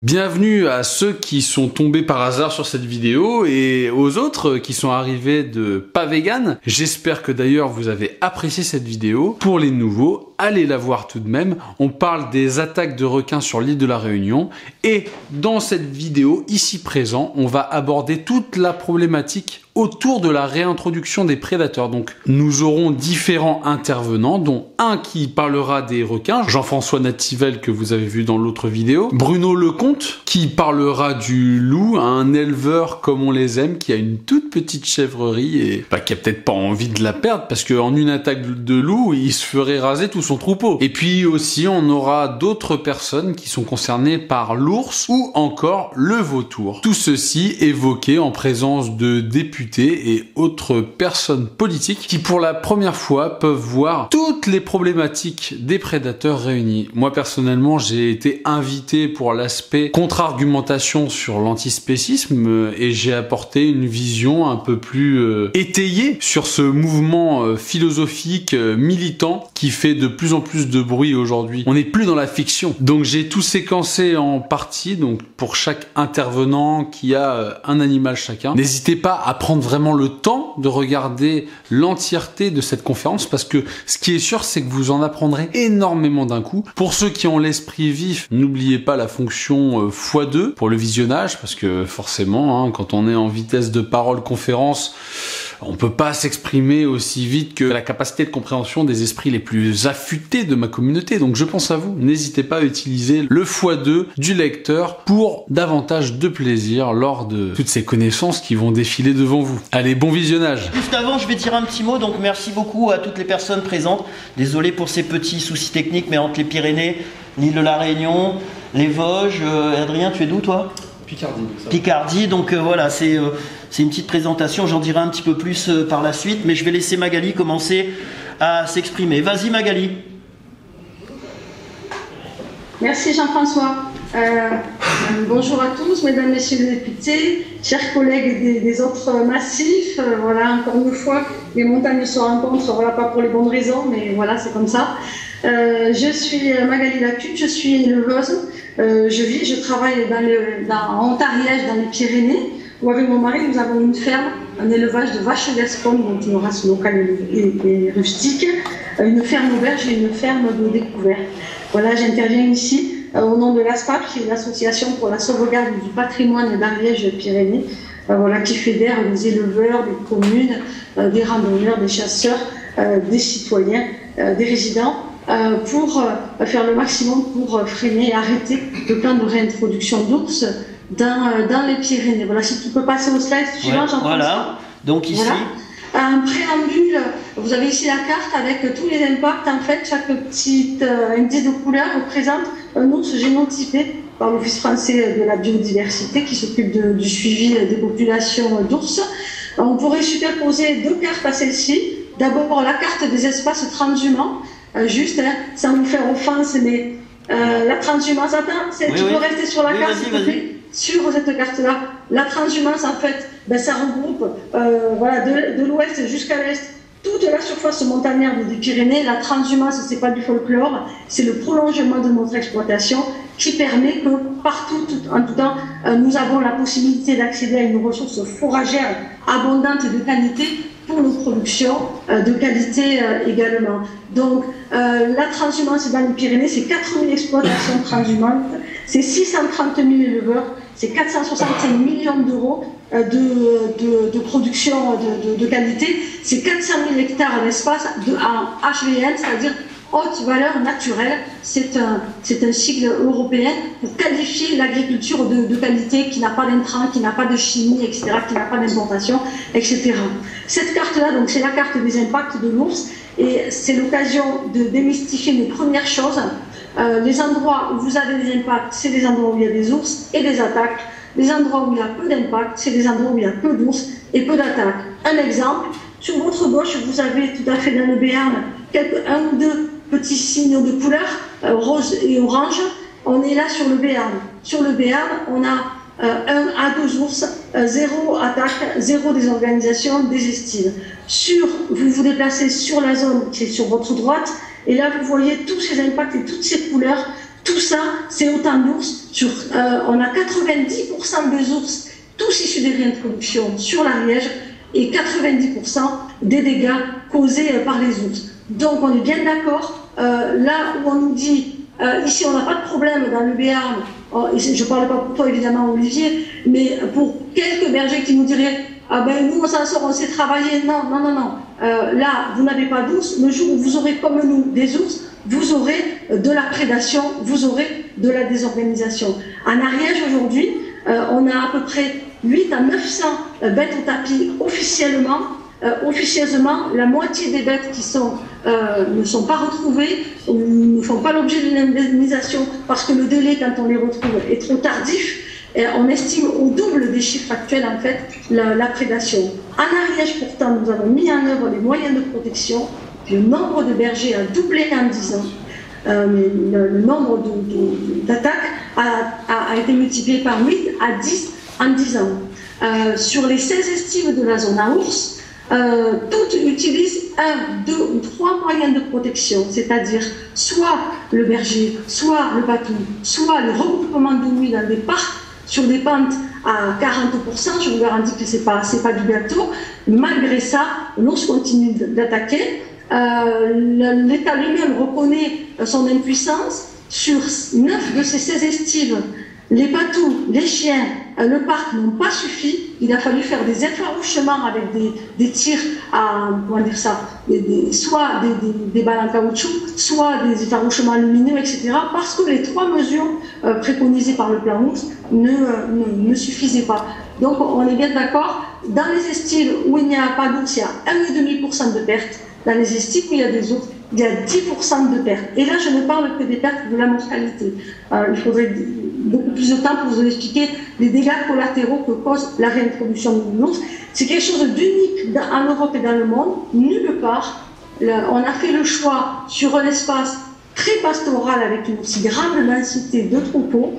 Bienvenue à ceux qui sont tombés par hasard sur cette vidéo et aux autres qui sont arrivés de pas vegan. J'espère que d'ailleurs vous avez apprécié cette vidéo. Pour les nouveaux, allez la voir tout de même. On parle des attaques de requins sur l'île de la Réunion et dans cette vidéo ici présent, on va aborder toute la problématique autour de la réintroduction des prédateurs. Donc nous aurons différents intervenants, dont un qui parlera des requins, Jean-François Nativel que vous avez vu dans l'autre vidéo, Bruno Lecomte qui parlera du loup, un éleveur comme on les aime, qui a une toute petite chèvrerie et qui a peut-être pas envie de la perdre parce qu'en une attaque de loup, il se ferait raser tout son troupeau. Et puis aussi on aura d'autres personnes qui sont concernées par l'ours ou encore le vautour. Tout ceci évoqué en présence de députés et autres personnes politiques qui pour la première fois peuvent voir toutes les problématiques des prédateurs réunis. Moi personnellement j'ai été invité pour l'aspect contre-argumentation sur l'antispécisme et j'ai apporté une vision un peu plus étayée sur ce mouvement philosophique militant qui fait de plus en plus de bruit aujourd'hui. On n'est plus dans la fiction. Donc j'ai tout séquencé en partie, donc pour chaque intervenant qui a un animal chacun. N'hésitez pas à prendre vraiment le temps de regarder l'entièreté de cette conférence parce que ce qui est sûr c'est que vous en apprendrez énormément d'un coup. Pour ceux qui ont l'esprit vif, n'oubliez pas la fonction x2 pour le visionnage parce que forcément quand on est en vitesse de parole conférence, on peut pas s'exprimer aussi vite que la capacité de compréhension des esprits les plus affûtés de ma communauté. Donc je pense à vous. N'hésitez pas à utiliser le x2 du lecteur pour davantage de plaisir lors de toutes ces connaissances qui vont défiler devant vous. Allez, bon visionnage. Juste avant, je vais dire un petit mot. Donc merci beaucoup à toutes les personnes présentes. Désolé pour ces petits soucis techniques, mais entre les Pyrénées, l'île de la Réunion, les Vosges. Adrien, tu es d'où toi ? Picardie. Picardie, donc voilà, c'est une petite présentation, j'en dirai un petit peu plus par la suite, mais je vais laisser Magali commencer à s'exprimer. Vas-y Magali. Merci Jean-François. Bonjour à tous, mesdames, messieurs les députés, chers collègues des autres massifs. Voilà, encore une fois, les montagnes se rencontrent, voilà, pas pour les bonnes raisons, mais voilà, c'est comme ça. Je suis Magali Lacute, je suis éleveuse. Je travaille en Haute-Ariège, dans les Pyrénées, où avec mon mari, nous avons une ferme, un élevage de vaches gasconnes, donc une race locale et rustique, une ferme auberge et une ferme de découvert. Voilà, j'interviens ici au nom de l'ASPAP, qui est l'association pour la sauvegarde du patrimoine d'Ariège-Pyrénées, voilà, qui fédère des éleveurs, des communes, des randonneurs, des chasseurs, des citoyens, des résidents, pour faire le maximum pour freiner et arrêter le plan de réintroduction d'ours dans les Pyrénées. Voilà, si tu peux passer au slide suivant, Jean-François. Voilà, donc ici. Voilà. Un préambule, vous avez ici la carte avec tous les impacts. En fait, chaque petite unité de couleur représente un ours génotypé par l'Office français de la biodiversité qui s'occupe du suivi des populations d'ours. On pourrait superposer deux cartes à celle-ci. D'abord, la carte des espaces transhumants. Juste, sans vous faire offense, mais la transhumance, attends, tu peux rester sur la carte, s'il te plaît. Sur cette carte-là, la transhumance, en fait, ça regroupe voilà, de l'ouest jusqu'à l'est toute la surface montagnarde des Pyrénées. La transhumance, c'est pas du folklore, c'est le prolongement de notre exploitation qui permet que partout, en tout temps, nous avons la possibilité d'accéder à une ressource fourragère abondante et de qualité pour nos productions de qualité également. Donc, la transhumance dans les Pyrénées, c'est 4000 exploitations transhumantes, c'est 630 000 éleveurs, c'est 465 millions d'euros de production de qualité, c'est 400 000 hectares d'espace en HVN, c'est-à-dire haute valeur naturelle. C'est un sigle européen pour qualifier l'agriculture de qualité qui n'a pas d'intrants, qui n'a pas de chimie, etc., qui n'a pas d'importation, etc. Cette carte-là, donc, c'est la carte des impacts de l'ours et c'est l'occasion de démystifier les premières choses. Les endroits où vous avez des impacts, c'est les endroits où il y a des ours et des attaques. Les endroits où il y a peu d'impacts, c'est les endroits où il y a peu d'ours et peu d'attaques. Un exemple, sur votre gauche, vous avez tout à fait dans le Béarn un ou deux petits signaux de couleur, rose et orange. On est là sur le Béarn. Sur le Béarn, on a 1 à 2 ours, 0 attaque, 0 désorganisation, des estives. Vous vous déplacez sur la zone qui est sur votre droite, et là vous voyez tous ces impacts et toutes ces couleurs Tout ça, c'est autant d'ours. On a 90% des ours, tous issus des réintroductions sur l'Ariège, et 90% des dégâts causés par les ours. Donc on est bien d'accord, là où on nous dit, ici on n'a pas de problème dans le Béarn, je ne parle pas pour toi évidemment Olivier, mais pour quelques bergers qui nous diraient, ah ben nous on s'en sort, on sait travailler, non, non, non, non, là vous n'avez pas d'ours, le jour où vous aurez comme nous des ours, vous aurez de la prédation, vous aurez de la désorganisation. En Ariège aujourd'hui, on a à peu près 8 à 900 bêtes au tapis officiellement. Officieusement, la moitié des bêtes qui ne sont pas retrouvées ou ne font pas l'objet d'une indemnisation parce que le délai quand on les retrouve est trop tardif. Et on estime au double des chiffres actuels en fait la prédation. En Ariège pourtant nous avons mis en œuvre les moyens de protection. Le nombre de bergers a doublé en 10 ans. Le nombre d'attaques a été multiplié par 8 à 10 en 10 ans. Sur les 16 estives de la zone à ours, toutes utilisent 1, 2 ou 3 moyens de protection, c'est-à-dire soit le berger, soit le patou, soit le regroupement de nuit dans des parcs sur des pentes à 40%, je vous garantis que c'est pas du gâteau. Malgré ça, l'ours continue d'attaquer. L'État lui-même reconnaît son impuissance. Sur 9 de ces 16 estives, les patous, les chiens, le parc n'ont pas suffi. Il a fallu faire des effarouchements avec des tirs à, comment dire ça, soit des balles en caoutchouc, soit des effarouchements lumineux, etc. Parce que les 3 mesures préconisées par le plan ours ne suffisaient pas. Donc on est bien d'accord, dans les estives où il n'y a pas d'ours, il y a 1,5% de pertes. Dans les estives où il y a des ours, il y a 10% de pertes. Et là, je ne parle que des pertes de la mortalité. Il faudrait beaucoup plus de temps pour vous expliquer les dégâts collatéraux que cause la réintroduction de l'ours. C'est quelque chose d'unique en Europe et dans le monde, nulle part. On a fait le choix sur un espace très pastoral avec une aussi grande densité de troupeaux,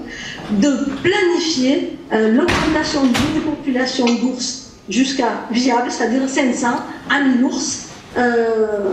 de planifier l'augmentation d'une population d'ours jusqu'à viable, c'est-à-dire 500 à 1000 ours.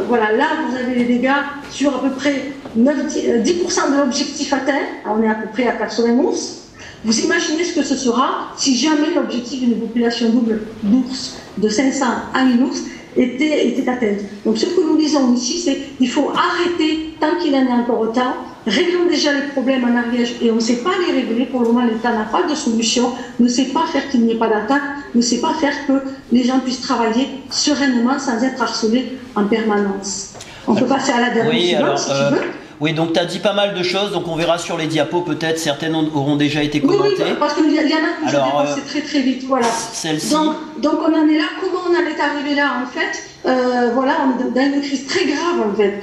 Voilà, là vous avez les dégâts sur à peu près 10% de l'objectif atteint, on est à peu près à 80 ours. Vous imaginez ce que ce sera si jamais l'objectif d'une population double d'ours de 500 à 1000 ours était atteint. Donc ce que nous disons ici, c'est qu'il faut arrêter tant qu'il en est encore temps. Réglons déjà les problèmes en Ariège et on ne sait pas les régler. Pour le moment, l'État n'a pas de solution, ne sait pas faire qu'il n'y ait pas d'attaque, ne sait pas faire que les gens puissent travailler sereinement sans être harcelés en permanence. On peut passer à la dernière suivante, si tu veux. Oui, donc tu as dit pas mal de choses, donc on verra sur les diapos peut-être, certaines auront déjà été commentées. Oui, parce qu'il y en a qui se dépassent très très vite, voilà. Celle-ci. Donc on en est là, comment on en est arrivé là en fait voilà, on est dans une crise très grave en fait,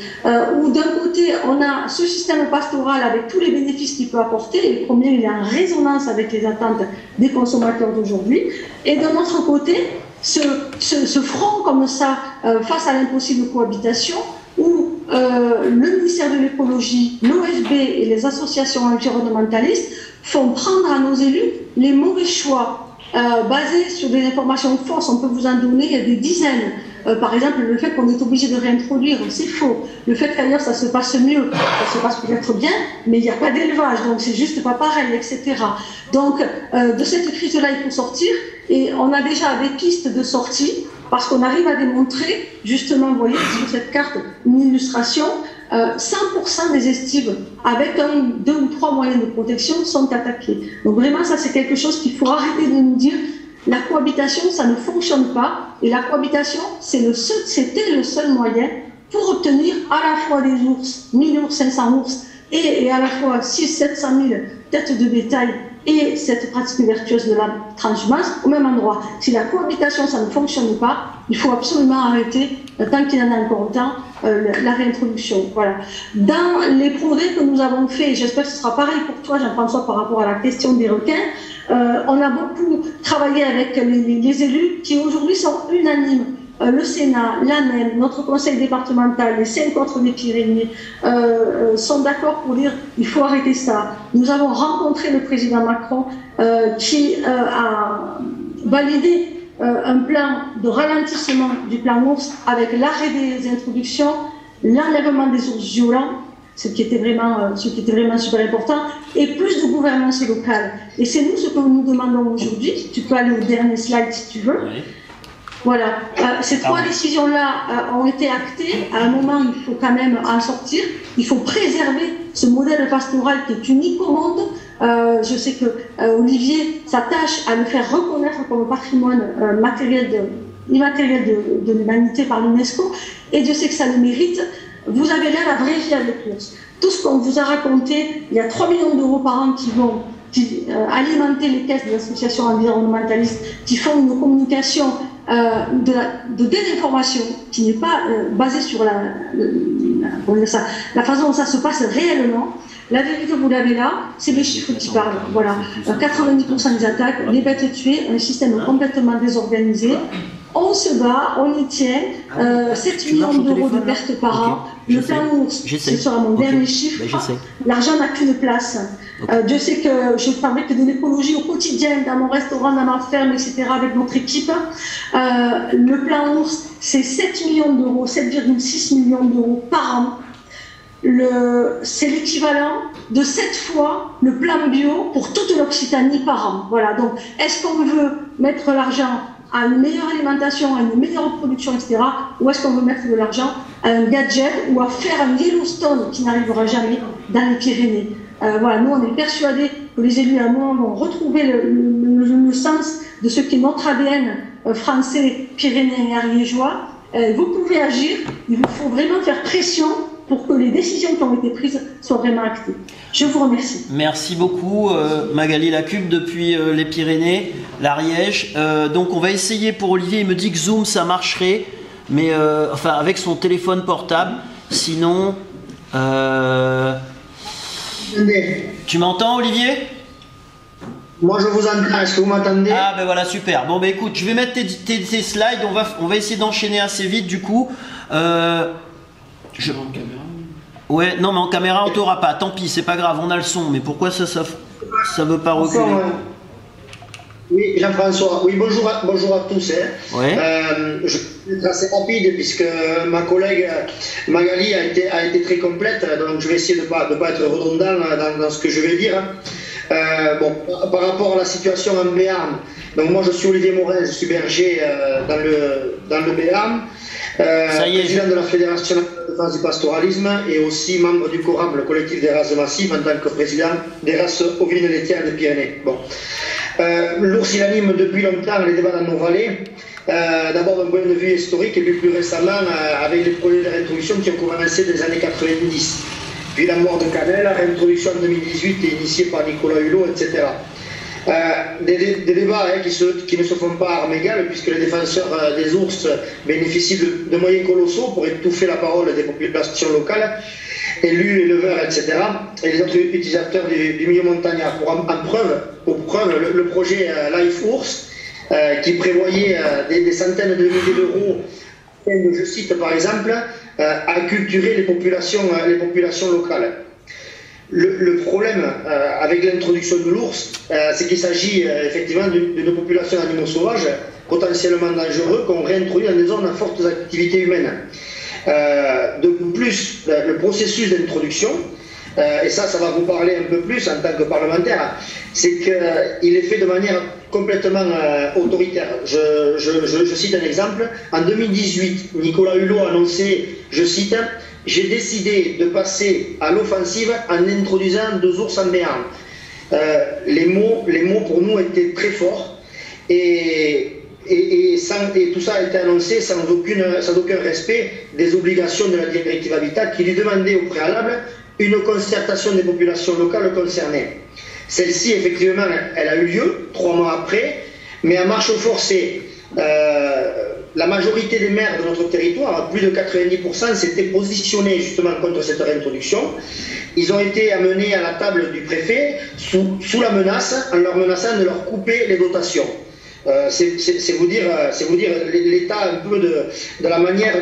où d'un côté on a ce système pastoral avec tous les bénéfices qu'il peut apporter, et le premier il est en résonance avec les attentes des consommateurs d'aujourd'hui, et d'un autre côté, ce front comme ça, face à l'impossible cohabitation, où le ministère de l'écologie, l'OFB et les associations environnementalistes font prendre à nos élus les mauvais choix basés sur des informations fausses. On peut vous en donner des dizaines. Par exemple, le fait qu'on est obligé de réintroduire, c'est faux. Le fait qu'ailleurs ça se passe mieux, ça se passe peut-être bien, mais il n'y a pas d'élevage, donc c'est juste pas pareil, etc. Donc de cette crise-là, il faut sortir, et on a déjà des pistes de sortie, parce qu'on arrive à démontrer, justement, vous voyez sur cette carte, une illustration, 100% des estives avec 2 ou 3 moyens de protection sont attaqués. Donc vraiment, ça c'est quelque chose qu'il faut arrêter de nous dire. La cohabitation, ça ne fonctionne pas, et la cohabitation, c'était le seul moyen pour obtenir à la fois des ours, 1000 ours, 500 ours, et à la fois 700 000 têtes de bétail, et cette pratique vertueuse de la transhumance au même endroit. Si la cohabitation, ça ne fonctionne pas, il faut absolument arrêter, tant qu'il en a encore temps, la réintroduction. Voilà. Dans les progrès que nous avons faits, j'espère que ce sera pareil pour toi, Jean-François, par rapport à la question des requins, on a beaucoup travaillé avec les élus qui aujourd'hui sont unanimes. Le Sénat, l'ANEM, notre conseil départemental, les 5 autres des Pyrénées sont d'accord pour dire qu'il faut arrêter ça. Nous avons rencontré le président Macron qui a validé un plan de ralentissement du plan ours avec l'arrêt des introductions, l'enlèvement des ours violents. ce qui était vraiment super important, et plus de gouvernance locale. Et c'est nous ce que nous demandons aujourd'hui. Tu peux aller au dernier slide si tu veux. Oui. Voilà, ces trois décisions-là ont été actées. À un moment, il faut quand même en sortir. Il faut préserver ce modèle pastoral qui est unique au monde. Je sais que Olivier s'attache à le faire reconnaître comme patrimoine immatériel de l'humanité par l'UNESCO, et Dieu sait que ça le mérite. Vous avez là la vraie vie avec l'ours. Tout ce qu'on vous a raconté, il y a 3 millions d'euros par an qui vont alimenter les caisses des associations environnementalistes, qui font une communication de désinformation qui n'est pas basée sur la façon dont ça se passe réellement. La vérité, vous l'avez là, c'est les chiffres qui parlent. Voilà, 90% des attaques, les bêtes tuées, un système complètement désorganisé. On se bat, on y tient, 7 millions d'euros de pertes par an. Le plan ours, ce sera mon dernier chiffre. L'argent n'a qu'une place. Dieu sait que je parlais que de l'écologie au quotidien, dans mon restaurant, dans ma ferme, etc., avec notre équipe. Le plan ours, c'est 7 millions d'euros, 7,6 millions d'euros par an. C'est l'équivalent de 7 fois le plan bio pour toute l'Occitanie par an. Voilà, donc est-ce qu'on veut mettre l'argent à une meilleure alimentation, à une meilleure production, etc. Ou est-ce qu'on veut mettre de l'argent à un gadget ou à faire un Yellowstone qui n'arrivera jamais dans les Pyrénées. Voilà, nous on est persuadés que les élus à moi vont retrouver le sens de ce qui est notre ADN français, pyrénéen et ariégeois. Vous pouvez agir, il vous faut vraiment faire pression pour que les décisions qui ont été prises soient vraiment actées. Je vous remercie. Merci beaucoup Magali Lacube depuis les Pyrénées, l'Ariège. Donc on va essayer pour Olivier, il me dit que Zoom ça marcherait, mais enfin avec son téléphone portable, sinon... Tu m'entends Olivier ? Moi je vous entends, est-ce que vous m'entendez ? Ah ben voilà, super. Bon ben écoute, je vais mettre tes slides, on va essayer d'enchaîner assez vite du coup. Ouais, non mais en caméra on t'aura pas, tant pis, c'est pas grave, on a le son, mais pourquoi ça veut pas reculer ? Oui, Jean-François, oui, bonjour à tous. Ouais. Je vais être assez rapide puisque ma collègue Magali a été très complète, donc je vais essayer de pas être redondant dans ce que je vais dire. Bon, par rapport à la situation en Béarn, donc moi je suis Olivier Morin, je suis berger dans le Béarn. Président de la Fédération de défense du pastoralisme et aussi membre du CORAM, le collectif des races massives, en tant que président des races ovines laitières des Pyrénées. Bon. L'ours il anime depuis longtemps les débats dans nos vallées, d'abord d'un point de vue historique et puis plus récemment avec les projets de réintroduction qui ont commencé dans les années 90. Puis la mort de Canel, la réintroduction en 2018 est initiée par Nicolas Hulot, etc. Des débats qui ne se font pas à armes égales puisque les défenseurs des ours bénéficient de moyens colossaux pour étouffer la parole des populations locales, élus, éleveurs, etc. et les autres utilisateurs du milieu montagnard. Pour preuve, le projet Life Ours qui prévoyait des centaines de milliers d'euros, je cite par exemple, acculturer les populations locales. Le problème avec l'introduction de l'ours, c'est qu'il s'agit effectivement d'une population d'animaux sauvages potentiellement dangereux qu'on réintroduit dans des zones à fortes activités humaines. De plus, le processus d'introduction, et ça va vous parler un peu plus en tant que parlementaire, c'est qu'il est fait de manière complètement autoritaire. Je cite un exemple. En 2018, Nicolas Hulot a annoncé, je cite, « J'ai décidé de passer à l'offensive en introduisant 2 ours en Béarn ». Les mots pour nous étaient très forts et tout ça a été annoncé sans aucun respect des obligations de la directive Habitat qui lui demandait au préalable une concertation des populations locales concernées. Celle-ci, effectivement, elle a eu lieu 3 mois après, mais à marche forcée. La majorité des maires de notre territoire, plus de 90%, s'étaient positionnés justement contre cette réintroduction. Ils ont été amenés à la table du préfet sous la menace, en leur menaçant de leur couper les dotations. C'est vous dire l'état un peu de la manière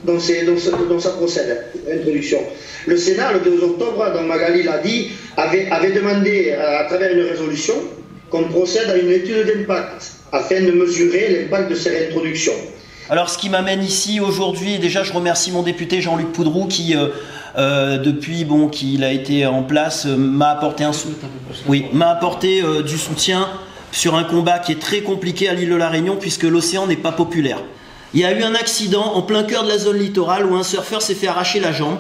dont ça procède, l'introduction. Le Sénat, le 2 octobre, dont Magali l'a dit, avait demandé à travers une résolution qu'on procède à une étude d'impact afin de mesurer l'impact de ces réintroductions. Alors ce qui m'amène ici aujourd'hui, déjà je remercie mon député Jean-Luc Poudroux qui depuis qu'il a été en place, m'a apporté du soutien sur un combat qui est très compliqué à l'île de la Réunion, puisque l'océan n'est pas populaire. Il y a eu un accident en plein cœur de la zone littorale où un surfeur s'est fait arracher la jambe.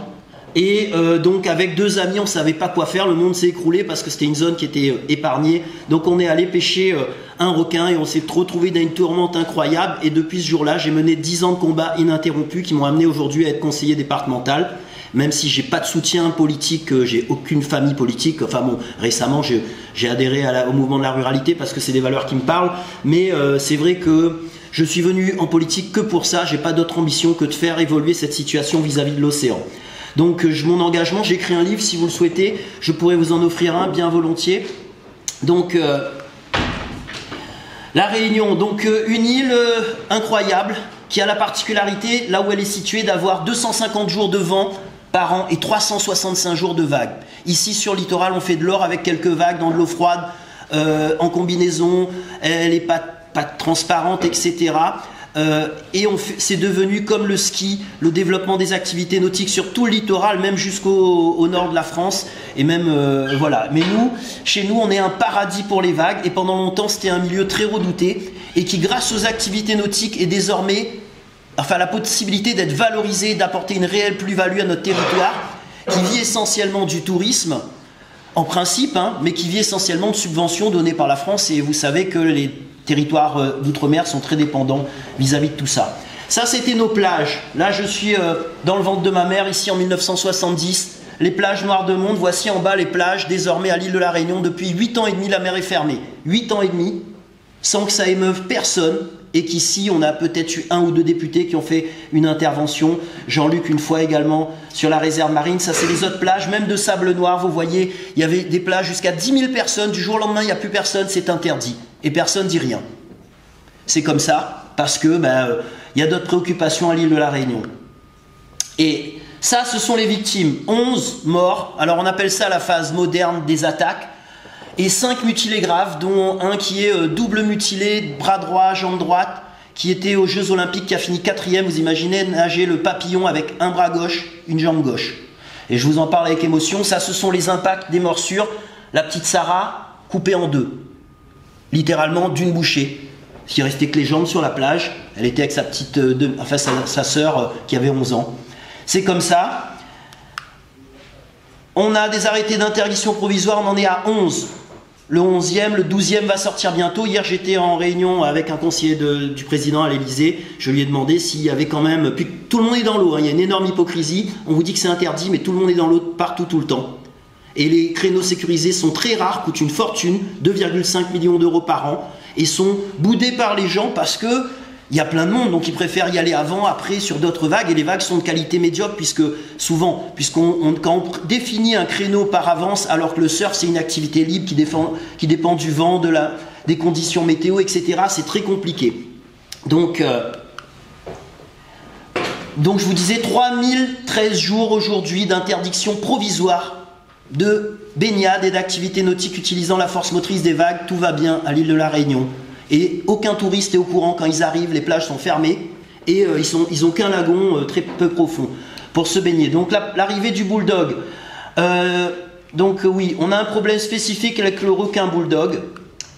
Et donc avec 2 amis, on ne savait pas quoi faire, le monde s'est écroulé parce que c'était une zone qui était épargnée. Donc on est allé pêcher un requin et on s'est retrouvé dans une tourmente incroyable. Et depuis ce jour-là, j'ai mené 10 ans de combats ininterrompus qui m'ont amené aujourd'hui à être conseiller départemental. Même si j'ai pas de soutien politique, j'ai aucune famille politique. Enfin bon, récemment j'ai adhéré au mouvement de la ruralité parce que c'est des valeurs qui me parlent. Mais c'est vrai que je suis venu en politique que pour ça. J'ai pas d'autre ambition que de faire évoluer cette situation vis-à-vis de l'océan. Donc mon engagement, j'ai écrit un livre, si vous le souhaitez, je pourrais vous en offrir un bien volontiers. Donc la Réunion, donc une île incroyable qui a la particularité, là où elle est située, d'avoir 250 jours de vent par an et 365 jours de vagues. Ici sur le littoral, on fait de l'or avec quelques vagues dans de l'eau froide, en combinaison, elle n'est pas transparente, etc. Et c'est devenu comme le ski, le développement des activités nautiques sur tout le littoral, même jusqu'au nord de la France. Et même, voilà. Mais chez nous, on est un paradis pour les vagues. Et pendant longtemps, c'était un milieu très redouté. Et qui, grâce aux activités nautiques, est désormais, la possibilité d'être valorisé, d'apporter une réelle plus-value à notre territoire, qui vit essentiellement du tourisme, en principe, mais qui vit essentiellement de subventions données par la France. Et vous savez que les territoires d'outre-mer sont très dépendants vis-à-vis de tout ça. Ça, c'était nos plages. Là, je suis dans le ventre de ma mère, ici en 1970. Les plages Noires de Monde, voici en bas les plages, désormais à l'île de la Réunion. Depuis 8 ans et demi, la mer est fermée. 8 ans et demi, sans que ça émeuve personne. Et qu'ici, on a peut-être eu 1 ou 2 députés qui ont fait une intervention. Jean-Luc, une fois également, sur la réserve marine. Ça, c'est les autres plages, même de sable noir. Vous voyez, il y avait des plages jusqu'à 10 000 personnes. Du jour au lendemain, il n'y a plus personne, c'est interdit. Et personne ne dit rien. C'est comme ça, parce que y a d'autres préoccupations à l'île de la Réunion. Et ça, ce sont les victimes. 11 morts. Alors, on appelle ça la phase moderne des attaques. Et 5 mutilés graves, dont un qui est double mutilé, bras droit, jambe droite, qui était aux Jeux Olympiques, qui a fini 4e. Vous imaginez nager le papillon avec un bras gauche, une jambe gauche. Et je vous en parle avec émotion. Ça, ce sont les impacts des morsures. La petite Sarah, coupée en 2. Littéralement d'une bouchée. Il restait que les jambes sur la plage. Elle était avec sa petite, sa sœur qui avait 11 ans. C'est comme ça. On a des arrêtés d'interdiction provisoire, on en est à 11. Le 11e, le 12e va sortir bientôt. Hier, j'étais en réunion avec un conseiller du président à l'Élysée. Je lui ai demandé s'il y avait quand même... Puis tout le monde est dans l'eau, il y a une énorme hypocrisie. On vous dit que c'est interdit, mais tout le monde est dans l'eau partout, tout le temps. Et les créneaux sécurisés sont très rares, coûtent une fortune, 2,5 millions d'euros par an, et sont boudés par les gens parce que il y a plein de monde, donc ils préfèrent y aller avant, après, sur d'autres vagues, et les vagues sont de qualité médiocre, quand on définit un créneau par avance, alors que le surf c'est une activité libre qui dépend du vent, des conditions météo, etc., c'est très compliqué. Donc je vous disais 3013 jours aujourd'hui d'interdiction provisoire de baignade et d'activités nautiques utilisant la force motrice des vagues. Tout va bien à l'île de la Réunion. Et aucun touriste est au courant quand ils arrivent, les plages sont fermées et ils ont qu'un lagon très peu profond pour se baigner. Donc l'arrivée du bulldog. Oui, on a un problème spécifique avec le requin bulldog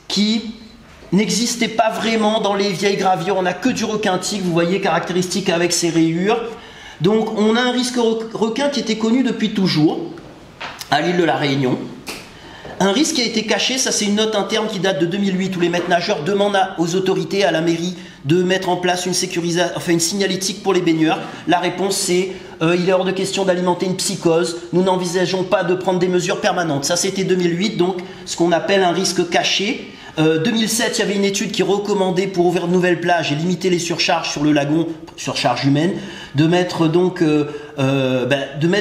qui n'existait pas vraiment dans les vieilles gravures. On n'a que du requin tigre, vous voyez, caractéristique avec ses rayures. Donc on a un risque requin qui était connu depuis toujours à l'île de la Réunion. Un risque qui a été caché, ça c'est une note interne qui date de 2008 où les maîtres nageurs demandent aux autorités, à la mairie, de mettre en place une signalétique pour les baigneurs. La réponse c'est il est hors de question d'alimenter une psychose, nous n'envisageons pas de prendre des mesures permanentes. Ça c'était 2008, donc ce qu'on appelle un risque caché. 2007, il y avait une étude qui recommandait pour ouvrir de nouvelles plages et limiter les surcharges sur le lagon, surcharge humaine, de mettre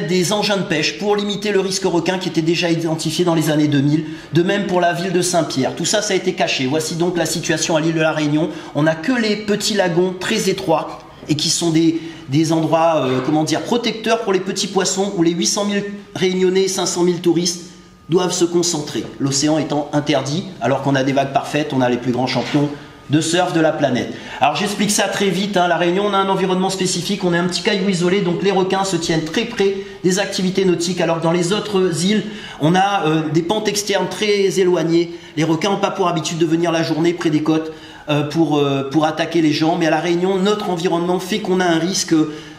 des engins de pêche pour limiter le risque requin qui était déjà identifié dans les années 2000, de même pour la ville de Saint-Pierre. Tout ça, ça a été caché. Voici donc la situation à l'île de la Réunion. On n'a que les petits lagons très étroits et qui sont des endroits protecteurs pour les petits poissons où les 800 000 réunionnais et 500 000 touristes doivent se concentrer. L'océan étant interdit, alors qu'on a des vagues parfaites, on a les plus grands champions de surf de la planète. Alors j'explique ça très vite, hein. La Réunion, on a un environnement spécifique, on est un petit caillou isolé, donc les requins se tiennent très près des activités nautiques, alors que dans les autres îles, on a des pentes externes très éloignées. Les requins n'ont pas pour habitude de venir la journée près des côtes pour attaquer les gens, mais à la Réunion, notre environnement fait qu'on a un risque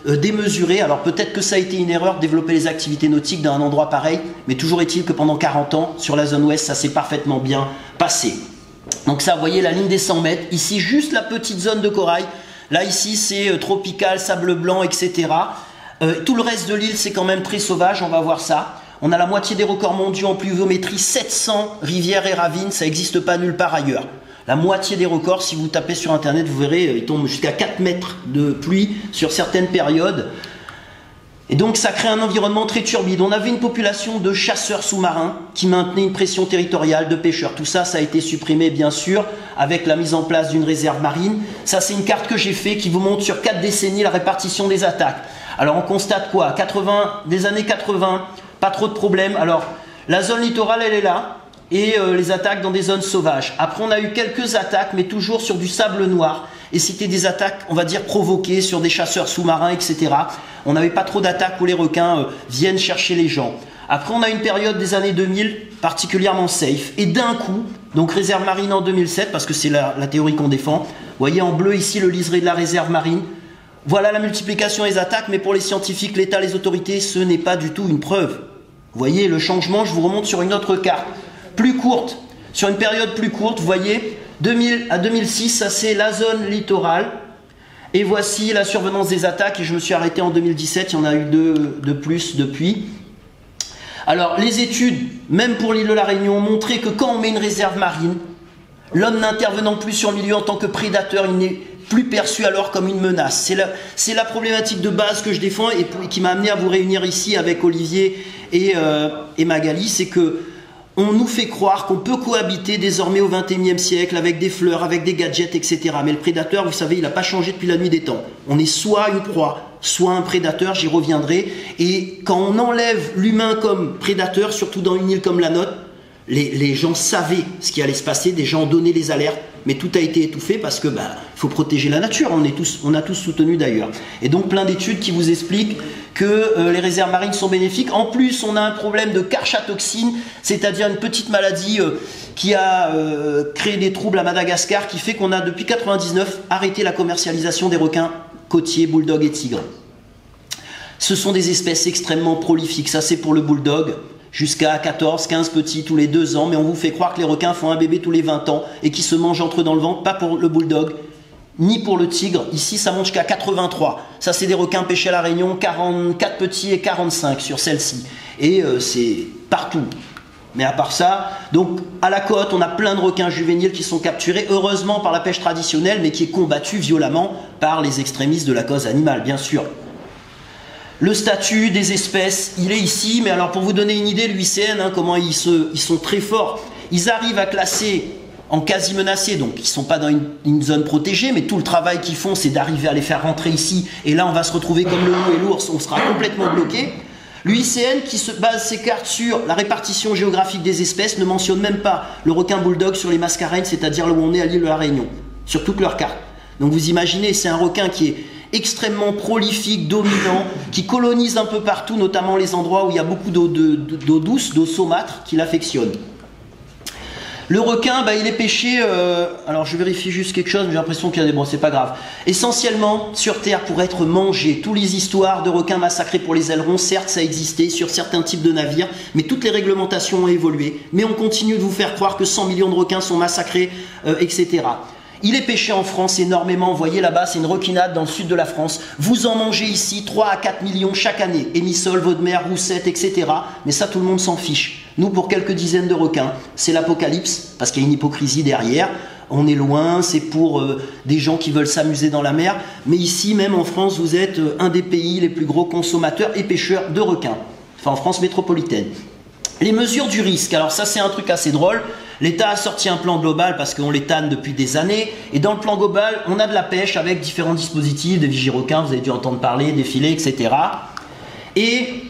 démesuré. Alors peut-être que ça a été une erreur de développer les activités nautiques dans un endroit pareil, mais toujours est-il que pendant 40 ans, sur la zone ouest, ça s'est parfaitement bien passé. Donc ça, vous voyez la ligne des 100 mètres. Ici, juste la petite zone de corail. Là, ici, c'est tropical, sable blanc, etc. Tout le reste de l'île, c'est quand même très sauvage. On va voir ça. On a la moitié des records mondiaux en pluviométrie, 700 rivières et ravines. Ça n'existe pas nulle part ailleurs. La moitié des records, si vous tapez sur Internet, vous verrez, ils tombent jusqu'à 4 mètres de pluie sur certaines périodes. Et donc ça crée un environnement très turbide. On avait une population de chasseurs sous-marins qui maintenaient une pression territoriale de pêcheurs. Tout ça, ça a été supprimé bien sûr avec la mise en place d'une réserve marine. Ça, c'est une carte que j'ai faite qui vous montre sur 4 décennies la répartition des attaques. Alors on constate quoi? Des années 80, pas trop de problèmes. Alors la zone littorale, elle est là. Et les attaques dans des zones sauvages. Après, on a eu quelques attaques, mais toujours sur du sable noir. Et c'était des attaques, on va dire, provoquées sur des chasseurs sous-marins, etc. On n'avait pas trop d'attaques où les requins viennent chercher les gens. Après, on a une période des années 2000 particulièrement safe. Et d'un coup, donc réserve marine en 2007, parce que c'est la théorie qu'on défend. Vous voyez en bleu ici le liseré de la réserve marine. Voilà la multiplication des attaques, mais pour les scientifiques, l'État, les autorités, ce n'est pas du tout une preuve. Vous voyez le changement, je vous remonte sur une autre carte. Plus courte, sur une période plus courte, vous voyez, 2000 à 2006, ça c'est la zone littorale. Et voici la survenance des attaques, et je me suis arrêté en 2017, il y en a eu 2 de plus depuis. Alors, les études, même pour l'île de la Réunion, ont montré que quand on met une réserve marine, l'homme n'intervenant plus sur le milieu en tant que prédateur, il n'est plus perçu alors comme une menace. C'est la problématique de base que je défends et qui m'a amené à vous réunir ici avec Olivier et Magali, c'est que on nous fait croire qu'on peut cohabiter désormais au XXIe siècle avec des fleurs, avec des gadgets, etc. Mais le prédateur, vous savez, il n'a pas changé depuis la nuit des temps. On est soit une proie, soit un prédateur, j'y reviendrai. Et quand on enlève l'humain comme prédateur, surtout dans une île comme la nôtre, les gens savaient ce qui allait se passer, des gens ont donné les alertes, mais tout a été étouffé parce que faut protéger la nature, on a tous soutenu d'ailleurs. Et donc plein d'études qui vous expliquent que les réserves marines sont bénéfiques. En plus, on a un problème de carchatoxine, c'est-à-dire une petite maladie qui a créé des troubles à Madagascar, qui fait qu'on a depuis 1999 arrêté la commercialisation des requins côtiers, bulldogs et tigres. Ce sont des espèces extrêmement prolifiques, ça c'est pour le bulldog, jusqu'à 14-15 petits tous les 2 ans, mais on vous fait croire que les requins font un bébé tous les 20 ans et qu'ils se mangent entre eux dans le ventre, pas pour le bulldog, ni pour le tigre. Ici, ça monte jusqu'à 83. Ça, c'est des requins pêchés à la Réunion, 44 petits et 45 sur celle-ci. Et c'est partout. Mais à part ça, donc à la côte, on a plein de requins juvéniles qui sont capturés, heureusement par la pêche traditionnelle, mais qui est combattue violemment par les extrémistes de la cause animale, bien sûr. Le statut des espèces, il est ici, mais alors pour vous donner une idée, l'UICN, comment ils sont très forts. Ils arrivent à classer en quasi menacés, donc ils ne sont pas dans une zone protégée, mais tout le travail qu'ils font, c'est d'arriver à les faire rentrer ici, et là on va se retrouver comme le loup et l'ours, on sera complètement bloqué. L'UICN, qui se base ses cartes sur la répartition géographique des espèces, ne mentionne même pas le requin bulldog sur les mascareignes, c'est-à-dire là où on est à l'île de la Réunion, sur toutes leurs cartes. Donc vous imaginez, c'est un requin qui est extrêmement prolifique, dominant, qui colonise un peu partout, notamment les endroits où il y a beaucoup d'eau douce, d'eau saumâtre, qui l'affectionne. Le requin, il est pêché, alors je vérifie juste quelque chose, mais j'ai l'impression qu'il y a des... Bon, c'est pas grave. Essentiellement, sur Terre, pour être mangé. Toutes les histoires de requins massacrés pour les ailerons, certes, ça existait sur certains types de navires, mais toutes les réglementations ont évolué. Mais on continue de vous faire croire que 100 millions de requins sont massacrés, etc. Il est pêché en France énormément, vous voyez là-bas, c'est une requinade dans le sud de la France. Vous en mangez ici 3 à 4 millions chaque année. Émissol, veau de mer, roussette, etc. Mais ça, tout le monde s'en fiche. Nous, pour quelques dizaines de requins, c'est l'apocalypse, parce qu'il y a une hypocrisie derrière. On est loin, c'est pour des gens qui veulent s'amuser dans la mer. Mais ici, même en France, vous êtes un des pays les plus gros consommateurs et pêcheurs de requins. Enfin, en France métropolitaine. Les mesures du risque, alors ça c'est un truc assez drôle. L'État a sorti un plan global parce qu'on les tanne depuis des années. Et dans le plan global, on a de la pêche avec différents dispositifs, des vigirequins, vous avez dû entendre parler, des filets, etc. Et,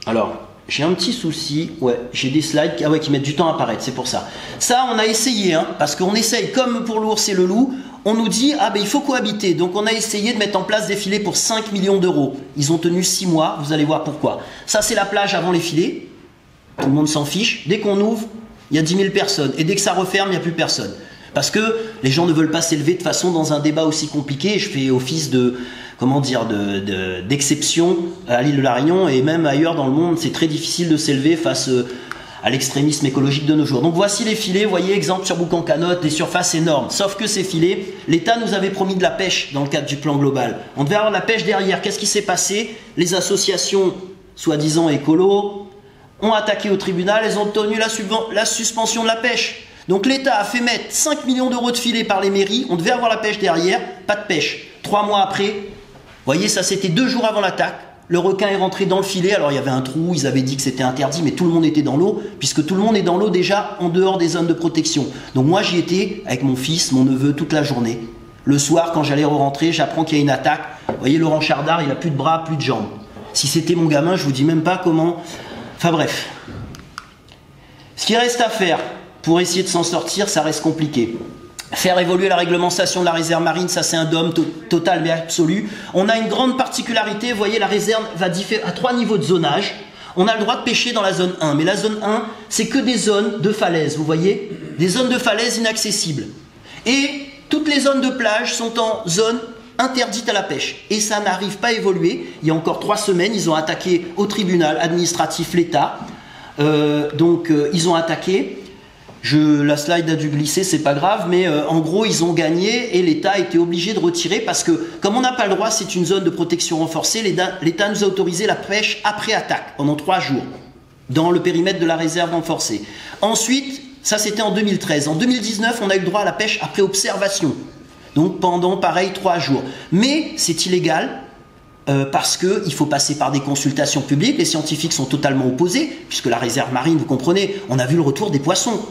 alors, j'ai un petit souci, ouais, j'ai des slides qui mettent du temps à apparaître, c'est pour ça. Ça, on a essayé, hein, parce qu'on essaye, comme pour l'ours et le loup, on nous dit, ah ben il faut cohabiter. Donc on a essayé de mettre en place des filets pour 5 millions d'euros. Ils ont tenu 6 mois, vous allez voir pourquoi. Ça, c'est la plage avant les filets. Tout le monde s'en fiche. Dès qu'on ouvre, il y a 10 000 personnes. Et dès que ça referme, il n'y a plus personne. Parce que les gens ne veulent pas s'élever de façon dans un débat aussi compliqué. Et je fais office d'exception à l'île de la Réunion et même ailleurs dans le monde. C'est très difficile de s'élever face à l'extrémisme écologique de nos jours. Donc voici les filets, vous voyez, exemple sur Boucan-Canotte, des surfaces énormes. Sauf que ces filets, l'État nous avait promis de la pêche dans le cadre du plan global. On devait avoir de la pêche derrière. Qu'est-ce qui s'est passé? Les associations, soi-disant écolos, ont attaqué au tribunal, elles ont obtenu la suspension de la pêche. Donc l'État a fait mettre 5 millions d'euros de filets par les mairies, on devait avoir la pêche derrière, pas de pêche. 3 mois après, vous voyez, ça c'était 2 jours avant l'attaque. Le requin est rentré dans le filet, alors il y avait un trou, ils avaient dit que c'était interdit, mais tout le monde était dans l'eau, puisque tout le monde est dans l'eau déjà en dehors des zones de protection. Donc moi j'y étais avec mon fils, mon neveu, toute la journée. Le soir, quand j'allais rentrer, j'apprends qu'il y a une attaque. Vous voyez, Laurent Chardard, il a plus de bras, plus de jambes. Si c'était mon gamin, je vous dis même pas comment... Enfin bref. Ce qui reste à faire pour essayer de s'en sortir, ça reste compliqué. Faire évoluer la réglementation de la réserve marine, ça c'est un dôme total mais absolu. On a une grande particularité, vous voyez, la réserve va à 3 niveaux de zonage. On a le droit de pêcher dans la zone 1, mais la zone 1, c'est que des zones de falaise, vous voyez, des zones de falaise inaccessibles. Et toutes les zones de plage sont en zone interdite à la pêche. Et ça n'arrive pas à évoluer. Il y a encore 3 semaines, ils ont attaqué au tribunal administratif l'État. Ils ont attaqué. La slide a dû glisser, c'est pas grave, mais en gros ils ont gagné et l'État a été obligé de retirer parce que comme on n'a pas le droit, c'est une zone de protection renforcée, l'État nous a autorisé la pêche après attaque pendant 3 jours dans le périmètre de la réserve renforcée. Ensuite, ça c'était en 2013. En 2019, on a eu le droit à la pêche après observation. Donc pendant pareil 3 jours. Mais c'est illégal. Parce qu'il faut passer par des consultations publiques, les scientifiques sont totalement opposés, puisque la réserve marine, vous comprenez, on a vu le retour des poissons.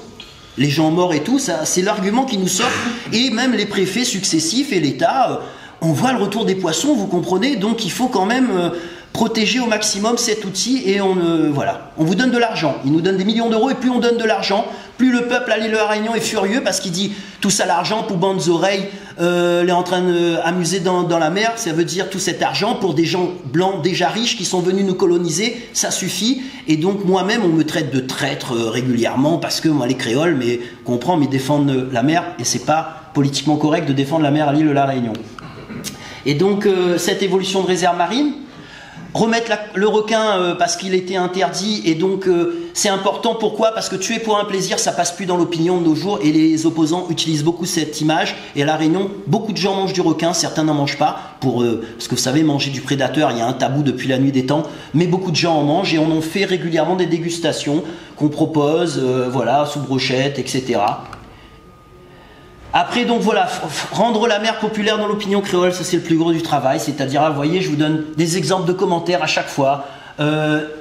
Les gens morts et tout, c'est l'argument qui nous sort, et même les préfets successifs et l'État, on voit le retour des poissons, vous comprenez, donc il faut quand même protéger au maximum cet outil, et voilà. On vous donne de l'argent, ils nous donnent des millions d'euros, et plus on donne de l'argent, plus le peuple à l'île de la Réunion est furieux, parce qu'il dit, tout ça l'argent pour bandes oreilles, est en train d'amuser dans la mer, ça veut dire tout cet argent pour des gens blancs déjà riches qui sont venus nous coloniser, ça suffit. Et donc moi-même on me traite de traître régulièrement parce que moi les créoles, mais comprends, mais défendent la mer et c'est pas politiquement correct de défendre la mer à l'île de la Réunion. Et donc cette évolution de réserve marine, remettre le requin parce qu'il était interdit et donc c'est important. Pourquoi? Parce que tuer pour un plaisir, ça passe plus dans l'opinion de nos jours et les opposants utilisent beaucoup cette image. Et à La Réunion, beaucoup de gens mangent du requin, certains n'en mangent pas parce que vous savez, manger du prédateur, il y a un tabou depuis la nuit des temps, mais beaucoup de gens en mangent et on en fait régulièrement des dégustations qu'on propose, voilà, sous brochette, etc. Après, donc voilà, rendre la mer populaire dans l'opinion créole, ça c'est le plus gros du travail. C'est-à-dire, vous voyez, je vous donne des exemples de commentaires à chaque fois.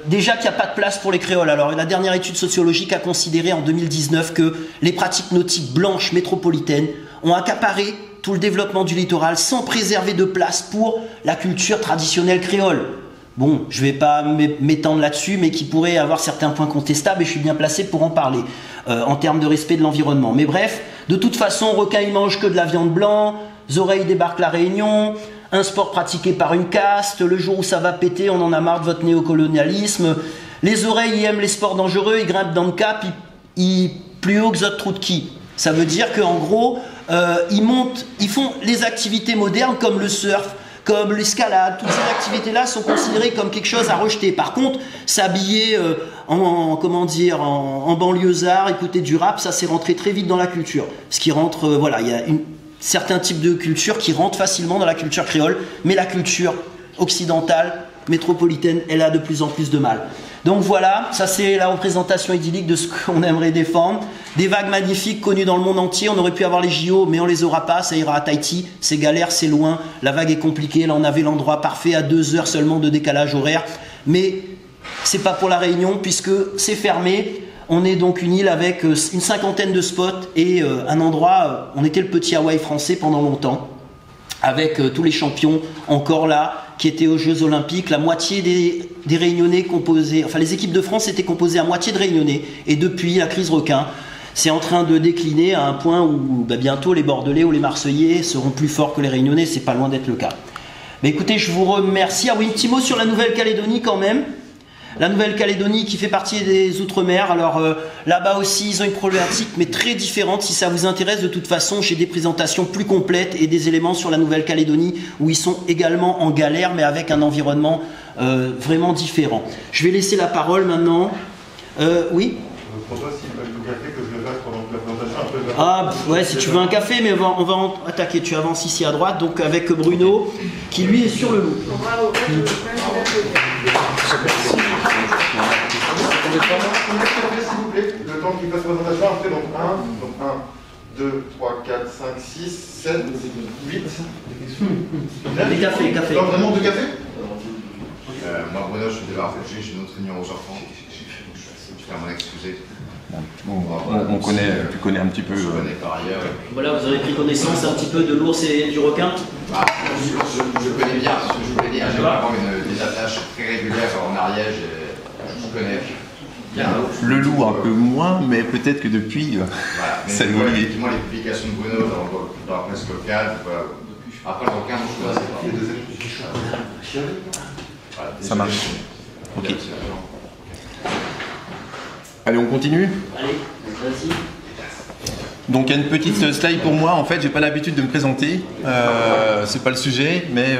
Déjà qu'il n'y a pas de place pour les créoles. Alors, la dernière étude sociologique a considéré en 2019 que les pratiques nautiques blanches métropolitaines ont accaparé tout le développement du littoral sans préserver de place pour la culture traditionnelle créole. Bon, je ne vais pas m'étendre là-dessus, mais qui pourrait avoir certains points contestables et je suis bien placé pour en parler en termes de respect de l'environnement. Mais bref, de toute façon, requin il mange que de la viande blanche, Zoreille débarque la Réunion, un sport pratiqué par une caste, le jour où ça va péter, on en a marre de votre néocolonialisme. Les oreilles, ils aiment les sports dangereux, ils grimpent dans le cap, ils plus haut que votre trou de qui. Ça veut dire qu'en gros, ils font les activités modernes comme le surf, comme l'escalade, toutes ces activités-là sont considérées comme quelque chose à rejeter. Par contre, s'habiller en banlieusard, écouter du rap, ça c'est rentré très vite dans la culture. Ce qui rentre, voilà, il y a certains types de culture qui rentrent facilement dans la culture créole, mais la culture occidentale, métropolitaine, elle a de plus en plus de mal. Donc voilà, ça c'est la représentation idyllique de ce qu'on aimerait défendre. Des vagues magnifiques connues dans le monde entier, on aurait pu avoir les JO, mais on les aura pas, ça ira à Tahiti, c'est galère, c'est loin, la vague est compliquée, là on avait l'endroit parfait à 2 heures seulement de décalage horaire, mais c'est pas pour la Réunion puisque c'est fermé. On est donc une île avec une 50aine de spots et un endroit, on était le petit Hawaï français pendant longtemps, avec tous les champions encore là, qui étaient aux Jeux Olympiques. La moitié des Réunionnais composés, enfin les équipes de France étaient composées à moitié de Réunionnais. Et depuis la crise requin, c'est en train de décliner à un point où bientôt les Bordelais ou les Marseillais seront plus forts que les Réunionnais. C'est pas loin d'être le cas. Mais écoutez, je vous remercie. Ah oui, un petit mot sur la Nouvelle-Calédonie quand même. La Nouvelle-Calédonie qui fait partie des Outre-mer. Alors là-bas aussi, ils ont une problématique, mais très différente. Si ça vous intéresse, de toute façon, j'ai des présentations plus complètes et des éléments sur la Nouvelle-Calédonie où ils sont également en galère, mais avec un environnement vraiment différent. Je vais laisser la parole maintenant. Oui ? François, s'il veut du café, que je le fasse pendant la présentation un peu. Ah, ouais, si tu veux un café, mais on va attaquer. Tu avances ici à droite, donc avec Bruno, qui lui est sur le loup. S'il vous plaît, le temps qu'il fasse la présentation, après, donc 1, 2, 3, 4, 5, 6, 7, 8. Des cafés, café. Donc vraiment de café Moi, Bruno, je suis débarqué, j'ai une autre réunion au Japon. Je tiens à m'en excuser. On connaît, tu connais un petit peu. Je connais par ailleurs. Voilà, vous avez pris connaissance un petit peu de l'ours et du requin. Je connais bien ce que je voulais dire. J'ai vraiment des attaches très régulières en Ariège. Je connais. Le loup un peu moins, mais peut-être que depuis, Voilà. Mais ça je vois évolue. effectivement les publications de Bruno dans la presse locale. Voilà. Après, le requin, je connaissais pas. Voilà, Ça marche. Ok. Allez, on continue. Allez, vas-y. Donc il y a une petite slide pour moi. En fait, j'ai pas l'habitude de me présenter. C'est pas le sujet, mais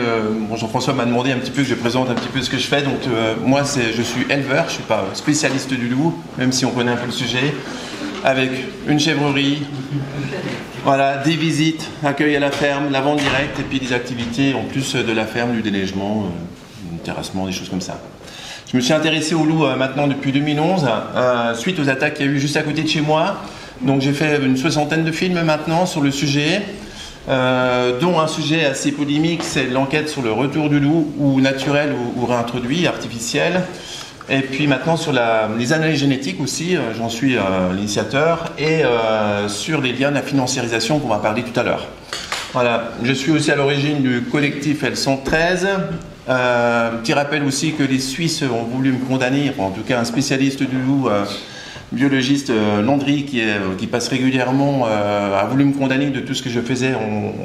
bon, Jean-François m'a demandé un petit peu que je présente un petit peu ce que je fais. Donc moi, je suis éleveur. Je suis pas spécialiste du loup, même si on connaît un peu le sujet. Avec une chèvrerie, voilà, des visites, accueil à la ferme, la vente directe et puis des activités en plus de la ferme, du déneigement, du terrassement, des choses comme ça. Je me suis intéressé au loup maintenant depuis 2011, suite aux attaques qu'il y a eu juste à côté de chez moi. Donc j'ai fait une 60aine de films maintenant sur le sujet, dont un sujet assez polémique, c'est l'enquête sur le retour du loup, ou naturel ou réintroduit, artificiel. Et puis maintenant sur les analyses génétiques aussi, j'en suis l'initiateur, et sur les liens de la financiarisation qu'on va parler tout à l'heure. Voilà, je suis aussi à l'origine du collectif L113. Petit rappel aussi que les Suisses ont voulu me condamner, en tout cas un spécialiste du loup, biologiste Landry, qui passe régulièrement, a voulu me condamner de tout ce que je faisais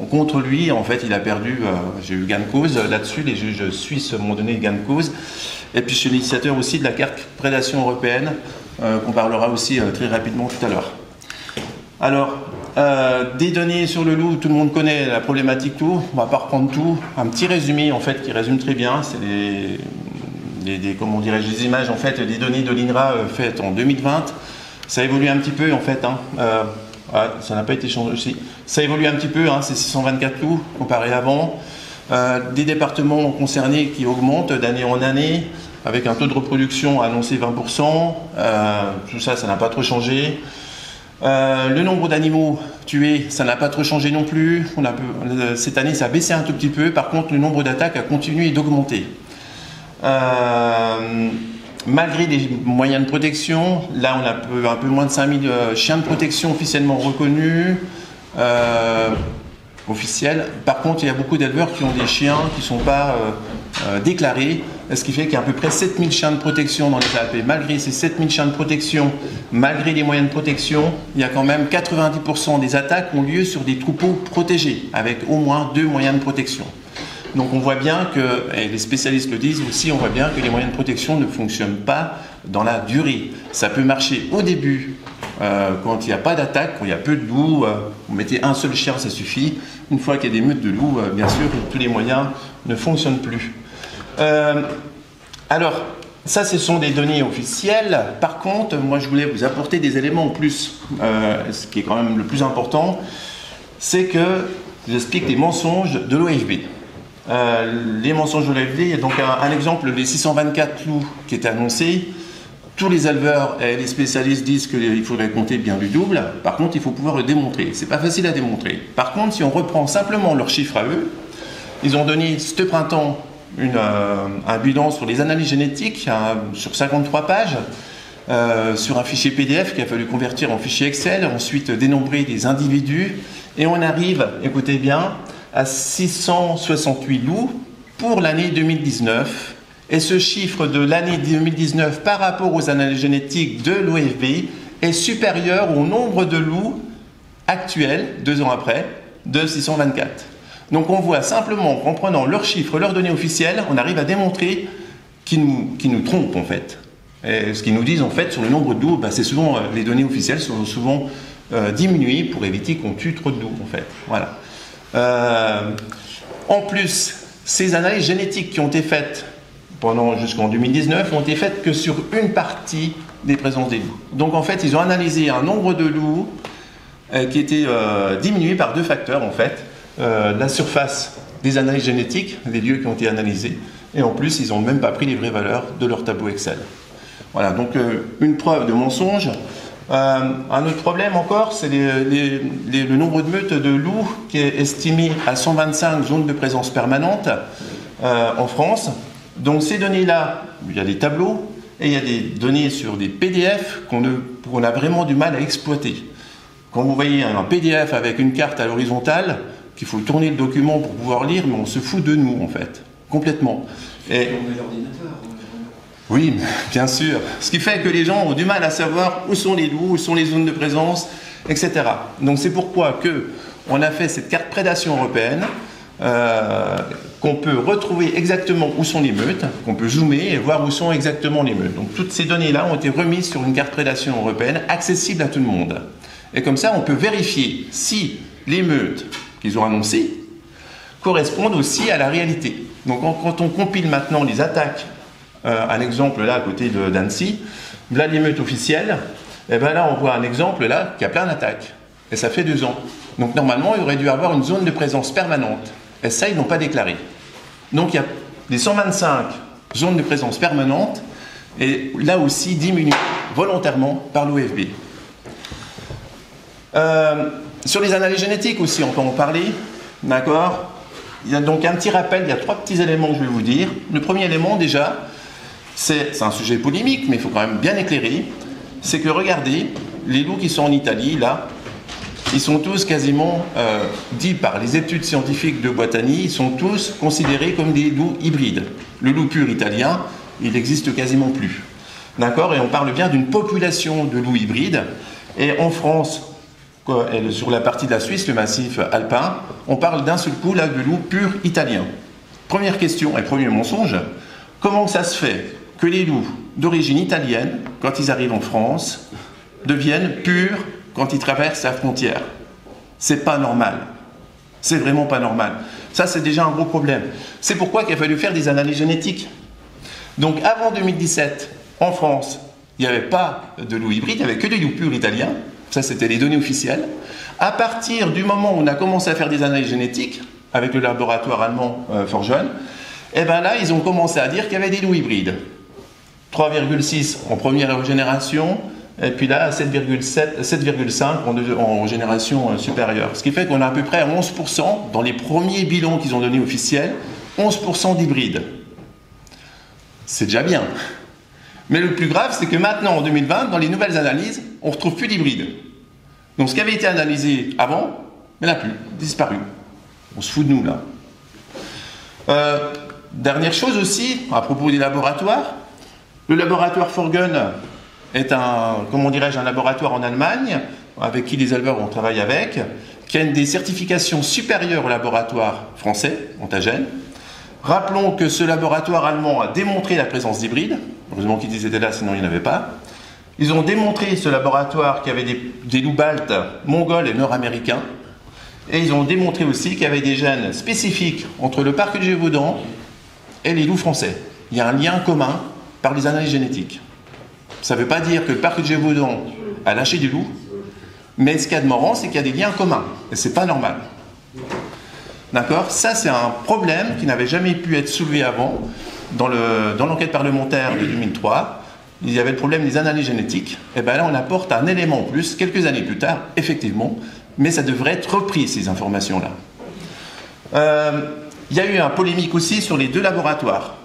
contre lui. En fait, il a perdu, j'ai eu gain de cause là-dessus, les juges suisses m'ont donné gain de cause. Et puis je suis l'initiateur aussi de la carte prédation européenne, qu'on parlera aussi très rapidement tout à l'heure. Alors, des données sur le loup, tout le monde connaît la problématique tout, on va pas reprendre tout. Un petit résumé en fait qui résume très bien, c'est comment dirais-je, des images en fait, des données de l'INRA faites en 2020. Ça évolue un petit peu en fait, ça n'a pas été changé aussi. Ça évolue un petit peu, c'est 624 loups comparé avant. Des départements concernés qui augmentent d'année en année, avec un taux de reproduction annoncé 20%. Tout ça, ça n'a pas trop changé. Le nombre d'animaux tués, ça n'a pas trop changé non plus. Cette année, ça a baissé un tout petit peu. Par contre, le nombre d'attaques a continué d'augmenter. Malgré les moyens de protection, là, on a un peu moins de 5000 chiens de protection officiellement reconnus. Officiels. Par contre, il y a beaucoup d'éleveurs qui ont des chiens qui ne sont pas déclarés, ce qui fait qu'il y a à peu près 7000 chiens de protection dans les Alpes. Et malgré ces 7000 chiens de protection, malgré les moyens de protection, il y a quand même 90% des attaques ont lieu sur des troupeaux protégés, avec au moins 2 moyens de protection. Donc on voit bien que, et les spécialistes le disent aussi, on voit bien que les moyens de protection ne fonctionnent pas dans la durée. Ça peut marcher au début, quand il n'y a pas d'attaque, quand il y a peu de loups, vous mettez un seul chien, ça suffit. Une fois qu'il y a des meutes de loups, bien sûr, tous les moyens ne fonctionnent plus. Alors, ça, ce sont des données officielles. Par contre, moi, je voulais vous apporter des éléments en plus. Ce qui est quand même le plus important, c'est que j'explique les mensonges de l'OFB. Les mensonges de l'OFB, il y a donc un exemple des 624 loups qui est annoncé. Tous les éleveurs et les spécialistes disent qu'il faudrait compter bien du double. Par contre, il faut pouvoir le démontrer. C'est pas facile à démontrer. Par contre, si on reprend simplement leurs chiffres à eux, ils ont donné ce printemps un bilan sur les analyses génétiques sur 53 pages, sur un fichier PDF qu'il a fallu convertir en fichier Excel, ensuite dénombrer des individus, et on arrive, écoutez bien, à 668 loups pour l'année 2019. Et ce chiffre de l'année 2019 par rapport aux analyses génétiques de l'OFB est supérieur au nombre de loups actuels, 2 ans après, de 624. Donc on voit simplement qu'en prenant leurs chiffres, leurs données officielles, on arrive à démontrer qu'ils nous trompent en fait. Et ce qu'ils nous disent en fait sur le nombre de loups, c'est souvent, les données officielles sont souvent diminuées pour éviter qu'on tue trop de loups en fait. Voilà. En plus, ces analyses génétiques qui ont été faites jusqu'en 2019 ont été faites que sur une partie des présences des loups. Donc en fait, ils ont analysé un nombre de loups qui était diminué par 2 facteurs en fait. La surface des analyses génétiques, des lieux qui ont été analysés, et en plus, ils n'ont même pas pris les vraies valeurs de leur tableau Excel. Voilà, donc une preuve de mensonge. Un autre problème encore, c'est le nombre de meutes de loups qui est estimé à 125 zones de présence permanente en France. Donc ces données-là, il y a des tableaux et il y a des données sur des PDF qu'on a vraiment du mal à exploiter. Quand vous voyez un PDF avec une carte à l'horizontale, qu'il faut tourner le document pour pouvoir lire, mais on se fout de nous en fait, complètement. Et oui, bien sûr. Ce qui fait que les gens ont du mal à savoir où sont les loups, où sont les zones de présence, etc. Donc c'est pourquoi on a fait cette carte prédation européenne, qu'on peut retrouver exactement où sont les meutes, qu'on peut zoomer et voir où sont exactement les meutes. Donc toutes ces données-là ont été remises sur une carte prédation européenne accessible à tout le monde. Et comme ça, on peut vérifier si les meutes qu'ils ont annoncées correspondent aussi à la réalité. Donc quand on compile maintenant les attaques, un exemple là à côté d'Annecy, là les meutes officielles, et bien là on voit un exemple là qui a plein d'attaques. Et ça fait 2 ans. Donc normalement il aurait dû avoir une zone de présence permanente. Et ça ils n'ont pas déclaré. Donc il y a les 125 zones de présence permanente, et là aussi diminuées volontairement par l'OFB. Sur les analyses génétiques aussi, on peut en parler, d'accord? Il y a donc un petit rappel, il y a 3 petits éléments que je vais vous dire. Le premier élément déjà, c'est un sujet polémique, mais il faut quand même bien éclairer, c'est que regardez, les loups qui sont en Italie, là, ils sont tous quasiment, dits par les études scientifiques de Boitani, ils sont tous considérés comme des loups hybrides. Le loup pur italien, il n'existe quasiment plus. D'accord? Et on parle bien d'une population de loups hybrides. Et en France, sur la partie de la Suisse, le massif alpin, on parle d'un seul coup là de loups purs italiens. Première question et premier mensonge, comment ça se fait que les loups d'origine italienne, quand ils arrivent en France, deviennent purs quand ils traversent la frontière? C'est pas normal. C'est vraiment pas normal. Ça, c'est déjà un gros problème. C'est pourquoi il a fallu faire des analyses génétiques. Donc avant 2017, en France, il n'y avait pas de loups hybrides, il n'y avait que des loups purs italiens. Ça, c'était les données officielles. À partir du moment où on a commencé à faire des analyses génétiques, avec le laboratoire allemand Forgeon, et bien là, ils ont commencé à dire qu'il y avait des loups hybrides. 3,6 en première génération, et puis là, 7,5 en génération supérieure. Ce qui fait qu'on a à peu près 11%, dans les premiers bilans qu'ils ont donnés officiels, 11% d'hybrides. C'est déjà bien. Mais le plus grave, c'est que maintenant, en 2020, dans les nouvelles analyses, on ne retrouve plus d'hybrides. Donc ce qui avait été analysé avant, il n'y en a plus, disparu. On se fout de nous, là. Dernière chose aussi, à propos des laboratoires, le laboratoire Forgen est un laboratoire en Allemagne, avec qui les éleveurs on travaille avec, qui a des certifications supérieures au laboratoire français, Antagène. Rappelons que ce laboratoire allemand a démontré la présence d'hybrides. Heureusement qu'ils étaient là, sinon il n'y en avait pas. Ils ont démontré, ce laboratoire, qu'il y avait des loups baltes mongols et nord-américains. Et ils ont démontré aussi qu'il y avait des gènes spécifiques entre le parc du Gévaudan et les loups français. Il y a un lien commun par les analyses génétiques. Ça ne veut pas dire que le parc du Gévaudan a lâché des loups, mais ce qu'il y a de marrant, c'est qu'il y a des liens communs. Et ce n'est pas normal. D'accord? Ça, c'est un problème qui n'avait jamais pu être soulevé avant. Dans l'enquête parlementaire de 2003, il y avait le problème des analyses génétiques. Et bien là, on apporte un élément en plus, quelques années plus tard, effectivement, mais ça devrait être repris, ces informations-là. Il y a eu une polémique aussi sur les 2 laboratoires.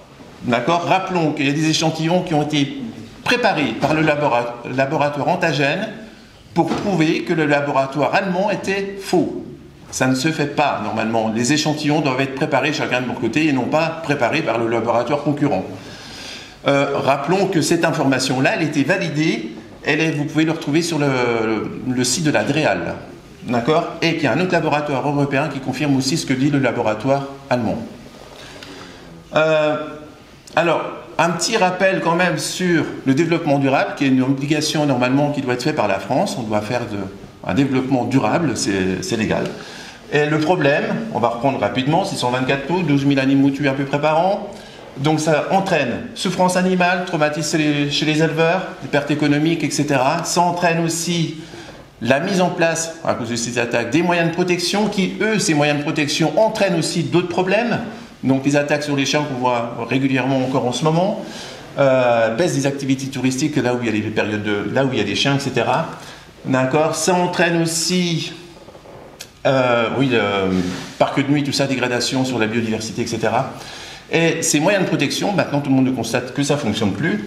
D'accord? Rappelons qu'il y a des échantillons qui ont été préparés par le laboratoire Antagène pour prouver que le laboratoire allemand était faux. Ça ne se fait pas normalement. Les échantillons doivent être préparés chacun de leur côté et non pas préparés par le laboratoire concurrent. Rappelons que cette information-là, elle était validée, vous pouvez le retrouver sur le site de la DREAL. D'accord? Et qu'il y a un autre laboratoire européen qui confirme aussi ce que dit le laboratoire allemand. Alors, un petit rappel quand même sur le développement durable, qui est une obligation normalement qui doit être faite par la France. On doit faire un développement durable, c'est légal. Et le problème, on va reprendre rapidement, 624 taux, 12 000 animaux tués à peu près par an. Donc ça entraîne souffrance animale, traumatisme chez les éleveurs, des pertes économiques, etc. Ça entraîne aussi la mise en place, à cause de ces attaques, des moyens de protection qui, eux, ces moyens de protection entraînent aussi d'autres problèmes. Donc les attaques sur les chiens qu'on voit régulièrement encore en ce moment, baisse des activités touristiques là où il y a des périodes là où il y a des chiens, etc. D'accord. Ça entraîne aussi, parcs de nuit, tout ça, dégradation sur la biodiversité, etc. Et ces moyens de protection, maintenant tout le monde constate que ça ne fonctionne plus.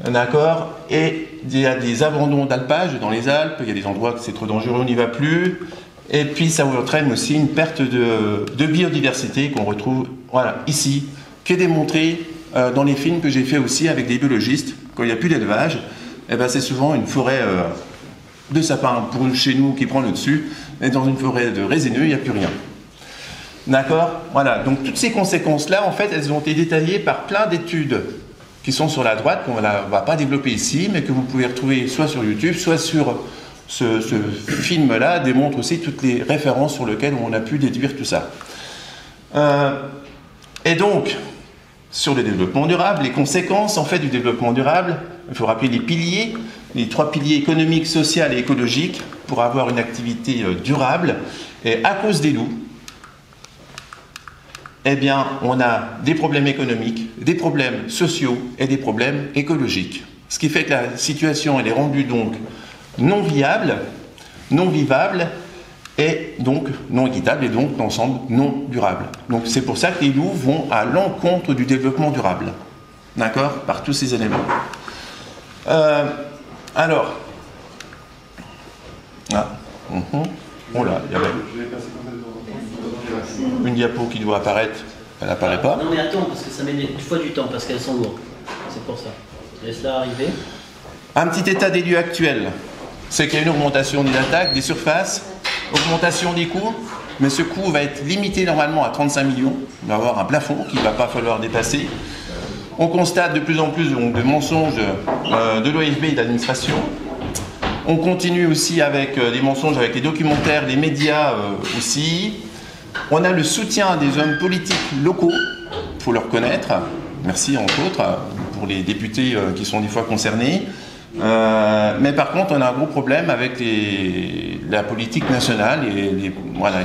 D'accord. Et il y a des abandons d'alpage dans les Alpes, il y a des endroits que c'est trop dangereux, on n'y va plus. Et puis ça entraîne aussi une perte de biodiversité qu'on retrouve ici, qui est démontrée dans les films que j'ai fait aussi avec des biologistes. Quand il n'y a plus d'élevage, c'est souvent une forêt de sapins pour chez nous qui prend le dessus, et dans une forêt de résineux, il n'y a plus rien. D'accord. Voilà, donc toutes ces conséquences-là, en fait, elles ont été détaillées par plein d'études qui sont sur la droite, qu'on ne va pas développer ici, mais que vous pouvez retrouver soit sur YouTube, soit sur ce film-là, démontre aussi toutes les références sur lesquelles on a pu déduire tout ça. Et donc, sur le développement durable, les conséquences en fait du développement durable, il faut rappeler les piliers, les 3 piliers économiques, sociaux et écologiques pour avoir une activité durable. Et à cause des loups, on a des problèmes économiques, des problèmes sociaux et des problèmes écologiques. Ce qui fait que la situation elle est rendue donc non viable, non vivable et donc non équitable et donc l'ensemble non durable. Donc c'est pour ça que les loups vont à l'encontre du développement durable. D'accord? Par tous ces éléments. Alors. Oh là, il y avait une diapo qui doit apparaître, elle n'apparaît pas. Non mais attends, parce que ça met une fois du temps, parce qu'elles sont lourdes. C'est pour ça. Laisse-la arriver. Un petit état des lieux actuel, c'est qu'il y a une augmentation des attaques, des surfaces, augmentation des coûts, mais ce coût va être limité normalement à 35 millions. Il va y avoir un plafond qu'il ne va pas falloir dépasser. On constate de plus en plus donc, de mensonges de l'OFB et de l'administration. On continue aussi avec des mensonges avec les documentaires, les médias aussi. On a le soutien des hommes politiques locaux, il faut le reconnaître. Merci entre autres pour les députés qui sont des fois concernés. Mais par contre, on a un gros problème avec la politique nationale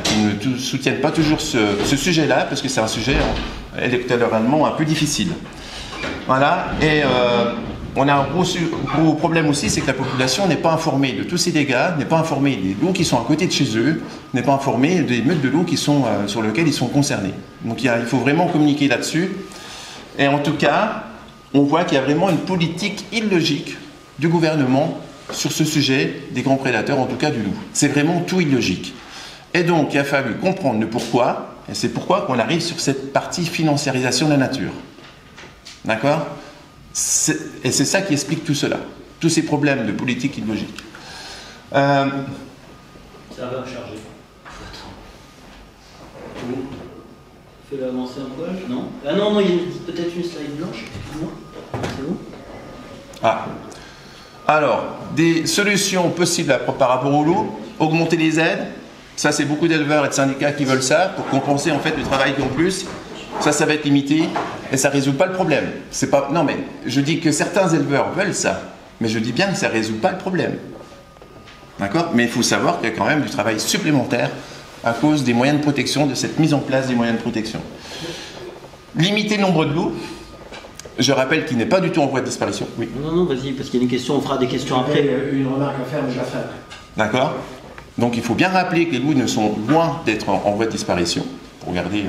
qui ne soutiennent pas toujours ce sujet-là, parce que c'est un sujet électoralement un peu difficile. Voilà, et on a un gros problème aussi, c'est que la population n'est pas informée de tous ces dégâts, n'est pas informée des loups qui sont à côté de chez eux, n'est pas informée des meutes de loups qui sont, sur lesquels ils sont concernés. Donc il faut vraiment communiquer là-dessus. Et en tout cas, on voit qu'il y a vraiment une politique illogique du gouvernement sur ce sujet des grands prédateurs, en tout cas du loup. C'est vraiment tout illogique. Et donc, il a fallu comprendre le pourquoi, et c'est pourquoi qu'on arrive sur cette partie financiarisation de la nature. D'accord ? Et c'est ça qui explique tout cela, tous ces problèmes de politique illogique. Ça va charger. Fais-le avancer un peu, non? Ah non, il y a peut-être une slide blanche. C'est où? Ah. Alors, des solutions possibles par rapport au loup, augmenter les aides, ça c'est beaucoup d'éleveurs et de syndicats qui veulent ça, pour compenser en fait le travail en plus. Ça va être limité et ça ne résout pas le problème. C'est pas... Non mais, je dis que certains éleveurs veulent ça, mais je dis bien que ça ne résout pas le problème. D'accord? Mais il faut savoir qu'il y a quand même du travail supplémentaire à cause des moyens de protection, de cette mise en place des moyens de protection. Limiter le nombre de loups, je rappelle qu'il n'est pas du tout en voie de disparition. Oui. Non, vas-y, parce qu'il y a une question, on fera des questions après. Une remarque à faire, mais je la ferai. D'accord? Donc il faut bien rappeler que les loups ne sont loin d'être en voie de disparition, pour regarder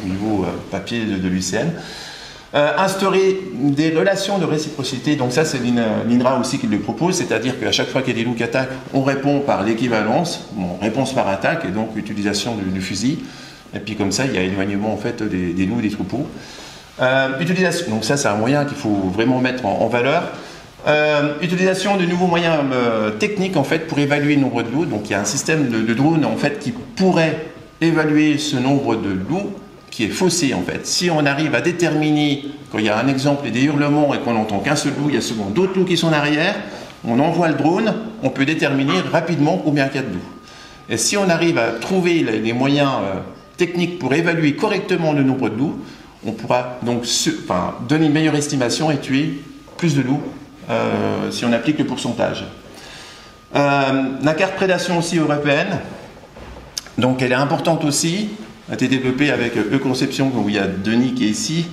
au niveau papier de l'UICN. Instaurer des relations de réciprocité, donc ça c'est l'INRA aussi qui le propose, c'est-à-dire qu'à chaque fois qu'il y a des loups qui attaquent, on répond par l'équivalence, réponse par attaque, et donc utilisation du fusil, et puis comme ça il y a éloignement en fait des loups, des troupeaux. Utilisation, donc ça c'est un moyen qu'il faut vraiment mettre en valeur. Utilisation de nouveaux moyens techniques en fait pour évaluer le nombre de loups, donc il y a un système de drone en fait qui pourrait évaluer ce nombre de loups, qui est faussé en fait. Si on arrive à déterminer, quand il y a un exemple et des hurlements et qu'on n'entend qu'un seul loup, il y a souvent d'autres loups qui sont en arrière, on envoie le drone, on peut déterminer rapidement combien il y a de loups. Et si on arrive à trouver les moyens techniques pour évaluer correctement le nombre de loups, on pourra donc donner une meilleure estimation et tuer plus de loups si on applique le pourcentage. La carte prédation aussi européenne, donc elle est importante aussi, a été développée avec E-Conception, où il y a Denis qui est ici.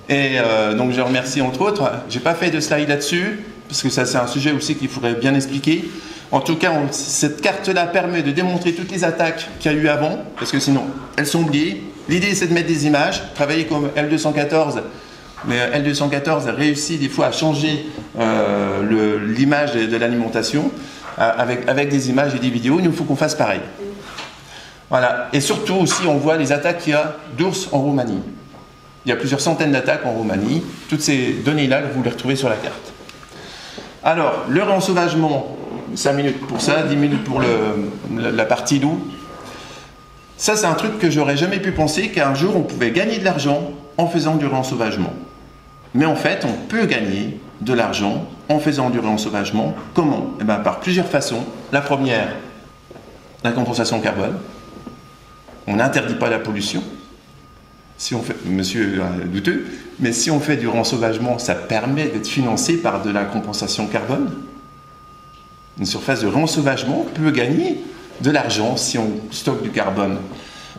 Et donc je remercie entre autres. J'ai pas fait de slide là-dessus, parce que ça c'est un sujet aussi qu'il faudrait bien expliquer. En tout cas, cette carte-là permet de démontrer toutes les attaques qu'il y a eu avant, parce que sinon elles sont oubliées. L'idée c'est de mettre des images, travailler comme L214, mais L214 a réussi des fois à changer l'image de l'alimentation avec des images et des vidéos. Il nous faut qu'on fasse pareil. Voilà. Et surtout aussi, on voit les attaques qu'il y a d'ours en Roumanie. Il y a plusieurs centaines d'attaques en Roumanie. Toutes ces données-là, vous les retrouvez sur la carte. Alors, le réensauvagement, 5 minutes pour ça, 10 minutes pour la partie loup. Ça, c'est un truc que j'aurais jamais pu penser qu'un jour, on pouvait gagner de l'argent en faisant du réensauvagement. Mais en fait, on peut gagner de l'argent en faisant du réensauvagement. Comment? Eh bien, par plusieurs façons. La première, la compensation carbone. On n'interdit pas la pollution. Si on fait, monsieur douteux, mais si on fait du réensauvagement, ça permet d'être financé par de la compensation carbone. Une surface de réensauvagement peut gagner de l'argent si on stocke du carbone.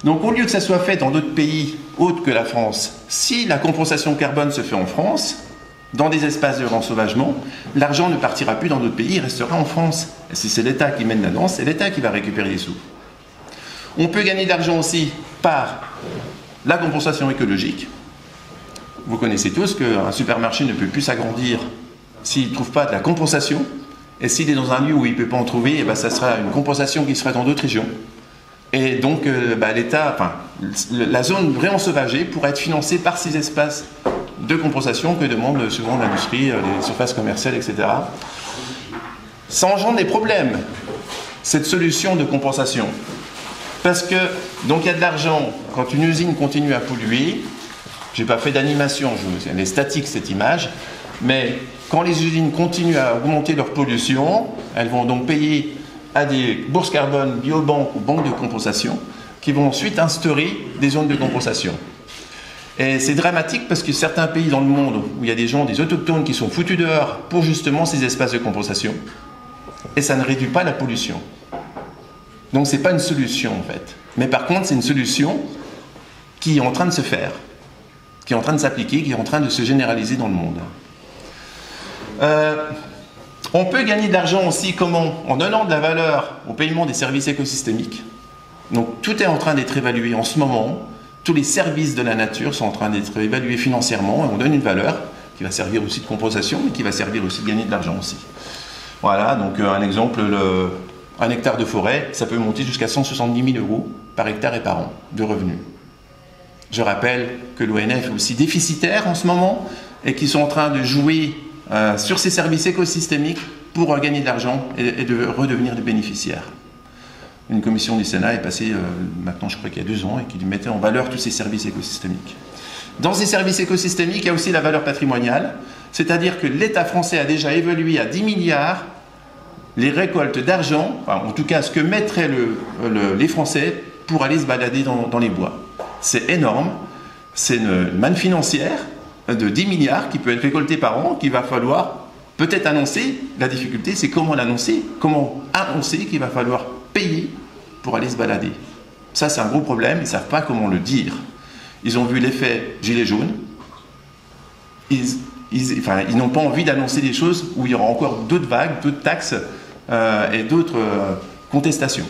Donc au lieu que ça soit fait dans d'autres pays autres que la France, si la compensation carbone se fait en France, dans des espaces de réensauvagement, l'argent ne partira plus dans d'autres pays, il restera en France. Et si c'est l'État qui mène la danse, c'est l'État qui va récupérer les sous. On peut gagner de l'argent aussi par la compensation écologique. Vous connaissez tous qu'un supermarché ne peut plus s'agrandir s'il ne trouve pas de la compensation. Et s'il est dans un lieu où il ne peut pas en trouver, ça sera une compensation qui sera dans d'autres régions. Et donc la zone réensauvagée pourrait être financée par ces espaces de compensation que demande souvent l'industrie, les surfaces commerciales, etc. Ça engendre des problèmes, cette solution de compensation. Parce que, donc il y a de l'argent, quand une usine continue à polluer, je n'ai pas fait d'animation, elle est statique cette image, mais quand les usines continuent à augmenter leur pollution, elles vont donc payer à des bourses carbone, biobanques ou banques de compensation, qui vont ensuite instaurer des zones de compensation. Et c'est dramatique parce que certains pays dans le monde où il y a des gens, des autochtones qui sont foutus dehors pour justement ces espaces de compensation, et ça ne réduit pas la pollution. Donc c'est pas une solution en fait. Mais par contre c'est une solution qui est en train de se faire, qui est en train de s'appliquer, qui est en train de se généraliser dans le monde. On peut gagner de l'argent aussi comment? En donnant de la valeur au paiement des services écosystémiques. Donc tout est en train d'être évalué en ce moment. Tous les services de la nature sont en train d'être évalués financièrement et on donne une valeur qui va servir aussi de compensation mais qui va servir aussi de gagner de l'argent aussi. Voilà, donc un exemple, un hectare de forêt, ça peut monter jusqu'à 170 000 € par hectare et par an de revenus. Je rappelle que l'ONF est aussi déficitaire en ce moment et qu'ils sont en train de jouer sur ces services écosystémiques pour gagner de l'argent et de redevenir des bénéficiaires. Une commission du Sénat est passée maintenant, je crois qu'il y a 2 ans, et qui mettait en valeur tous ces services écosystémiques. Dans ces services écosystémiques, il y a aussi la valeur patrimoniale, c'est-à-dire que l'État français a déjà évalué à 10 milliards les récoltes d'argent, enfin, en tout cas ce que mettraient les Français pour aller se balader dans les bois. C'est énorme, c'est une manne financière de 10 milliards qui peut être récoltée par an, qu'il va falloir peut-être annoncer. La difficulté, c'est comment l'annoncer, comment annoncer qu'il va falloir payer pour aller se balader. Ça, c'est un gros problème, ils ne savent pas comment le dire. Ils ont vu l'effet gilet jaune, ils n'ont pas envie d'annoncer des choses où il y aura encore d'autres vagues, d'autres taxes et d'autres contestations.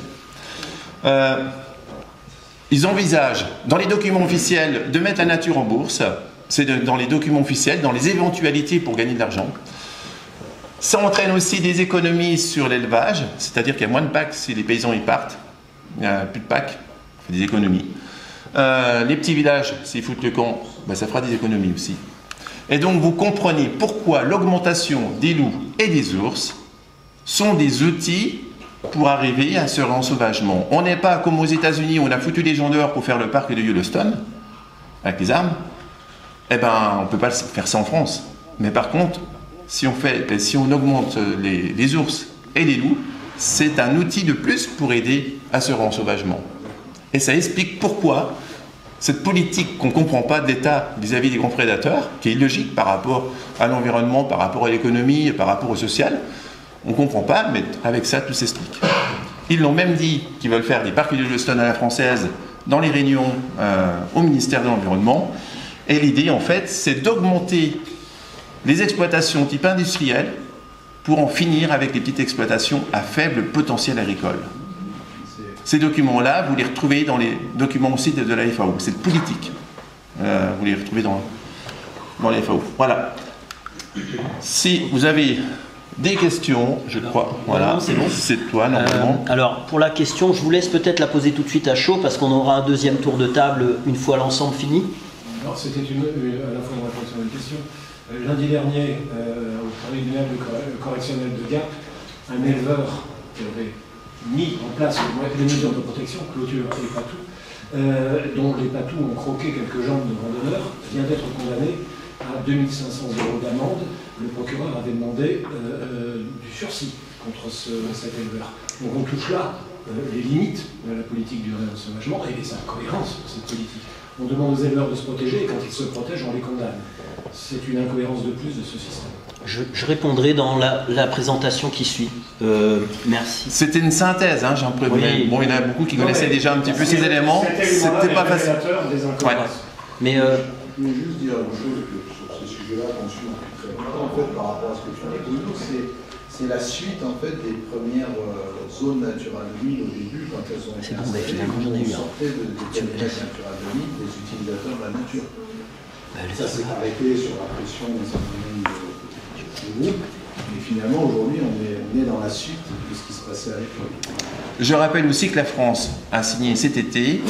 Ils envisagent, dans les documents officiels, de mettre la nature en bourse. c'est dans les documents officiels, dans les éventualités pour gagner de l'argent. Ça entraîne aussi des économies sur l'élevage, c'est-à-dire qu'il y a moins de PAC si les paysans y partent. Il n'y a plus de PAC, ça fait des économies. Les petits villages, s'ils foutent le camp, ça fera des économies aussi. Et donc vous comprenez pourquoi l'augmentation des loups et des ours sont des outils pour arriver à ce ensauvagement. On n'est pas comme aux États-Unis où on a foutu les gens dehors pour faire le parc de Yellowstone, avec les armes. Eh ben, on ne peut pas faire ça en France. Mais par contre, si on augmente les ours et les loups, c'est un outil de plus pour aider à ce ensauvagement. Et ça explique pourquoi cette politique qu'on ne comprend pas de l'État vis-à-vis des grands prédateurs, qui est illogique par rapport à l'environnement, par rapport à l'économie, par rapport au social, on ne comprend pas, mais avec ça, tout s'explique. Ils l'ont même dit qu'ils veulent faire des parcs de Yellowstone à la française dans les réunions au ministère de l'Environnement. Et l'idée, en fait, c'est d'augmenter les exploitations type industrielles pour en finir avec les petites exploitations à faible potentiel agricole. Ces documents-là, vous les retrouvez dans les documents aussi de la FAO. C'est politique. Vous les retrouvez dans la FAO. Voilà. Si vous avez des questions, je crois. Voilà, c'est bon. C'est toi, normalement. Alors, pour la question, je vous laisse peut-être la poser tout de suite à chaud, parce qu'on aura un deuxième tour de table une fois l'ensemble fini. Alors, c'était à la fois une réponse à une question. Lundi dernier, au tribunal correctionnel de Gap, un éleveur qui avait mis en place les mesures de protection, clôture et patous, dont les patous ont croqué quelques jambes de randonneurs, vient d'être condamné à 2500 € d'amende. Le procureur avait demandé du sursis contre cet éleveur. Donc on touche là les limites de la politique du réensauvagement et sa cohérence de cette politique. On demande aux éleveurs de se protéger et quand ils se protègent, on les condamne. C'est une incohérence de plus de ce système. Je répondrai dans la présentation qui suit. Merci. C'était une synthèse, hein, j'en préviens. Oui. Bon, il y en a beaucoup qui connaissaient déjà un petit peu ces éléments. C'était pas facile. Ouais. Mais je voulais juste dire une chose sur ce sujet-là qu'on suit depuis très longtemps, en fait, par rapport à ce que tu as dit, c'est la suite en fait des premières zones naturelles humides au début, quand elles ont été installées, on sortait des périmètres naturels humides des utilisateurs de la nature. Ça s'est arrêté sur la pression d'un certain nombre de groupes, et finalement aujourd'hui on est dans la suite de ce qui se passait à l'époque. Je rappelle aussi que la France a signé cet été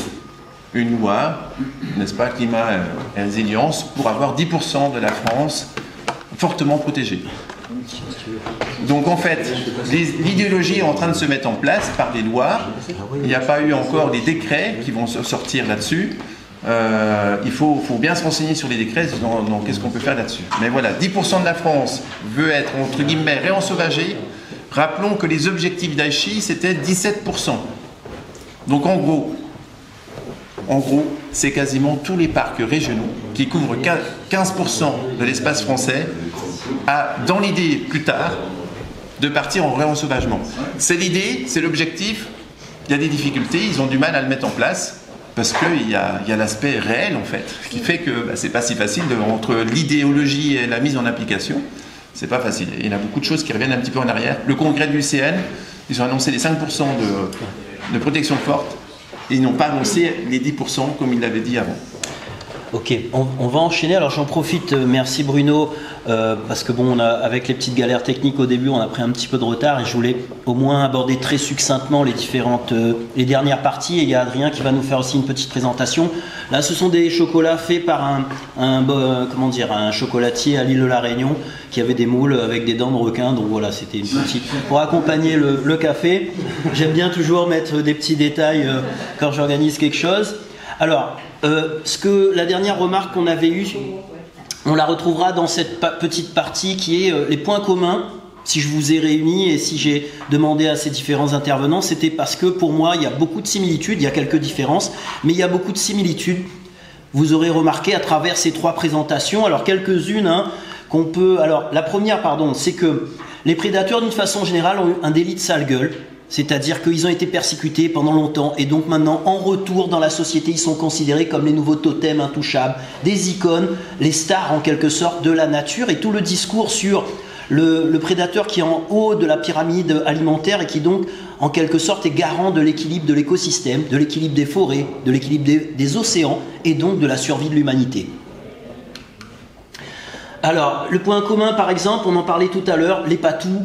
une loi, n'est-ce pas, climat et résilience, pour avoir 10% de la France fortement protégée. Donc en fait, l'idéologie est en train de se mettre en place par des lois. Il n'y a pas eu encore des décrets qui vont sortir là-dessus. Il faut bien se renseigner sur les décrets, dans qu'est-ce qu'on peut faire là-dessus. Mais voilà, 10% de la France veut être, entre guillemets, réensauvagée. Rappelons que les objectifs d'Aichi, c'était 17%. Donc en gros, c'est quasiment tous les parcs régionaux qui couvrent 15% de l'espace français, dans l'idée plus tard de partir en réensauvagement. C'est l'idée, c'est l'objectif. Il y a des difficultés, ils ont du mal à le mettre en place parce qu'il y a l'aspect réel en fait, qui fait que c'est pas si facile entre l'idéologie et la mise en application. C'est pas facile. Il y a beaucoup de choses qui reviennent un petit peu en arrière. Le congrès de l'UCN, ils ont annoncé les 5% de protection forte. Et ils n'ont pas annoncé les 10% comme ils l'avaient dit avant. Ok, on va enchaîner. Alors j'en profite, merci Bruno, parce que bon, avec les petites galères techniques au début, on a pris un petit peu de retard et je voulais au moins aborder très succinctement les dernières parties. Et il y a Adrien qui va nous faire aussi une petite présentation. Là, ce sont des chocolats faits par un chocolatier à l'île de la Réunion qui avait des moules avec des dents de requin. Donc voilà, c'était une petite pour accompagner le café. J'aime bien toujours mettre des petits détails quand j'organise quelque chose. Alors, la dernière remarque qu'on avait eue, on la retrouvera dans cette petite partie qui est les points communs. Si je vous ai réunis et si j'ai demandé à ces différents intervenants, c'était parce que pour moi, il y a beaucoup de similitudes, il y a quelques différences, mais il y a beaucoup de similitudes. Vous aurez remarqué à travers ces trois présentations, alors quelques-unes qu'on peut... Alors, la première, c'est que les prédateurs, d'une façon générale, ont eu un délit de sale gueule. C'est-à-dire qu'ils ont été persécutés pendant longtemps et donc maintenant, en retour dans la société, ils sont considérés comme les nouveaux totems intouchables, des icônes, les stars en quelque sorte de la nature et tout le discours sur le prédateur qui est en haut de la pyramide alimentaire et qui donc en quelque sorte est garant de l'équilibre de l'écosystème, de l'équilibre des forêts, de l'équilibre des océans et donc de la survie de l'humanité. Alors, le point commun, par exemple, on en parlait tout à l'heure, les patous,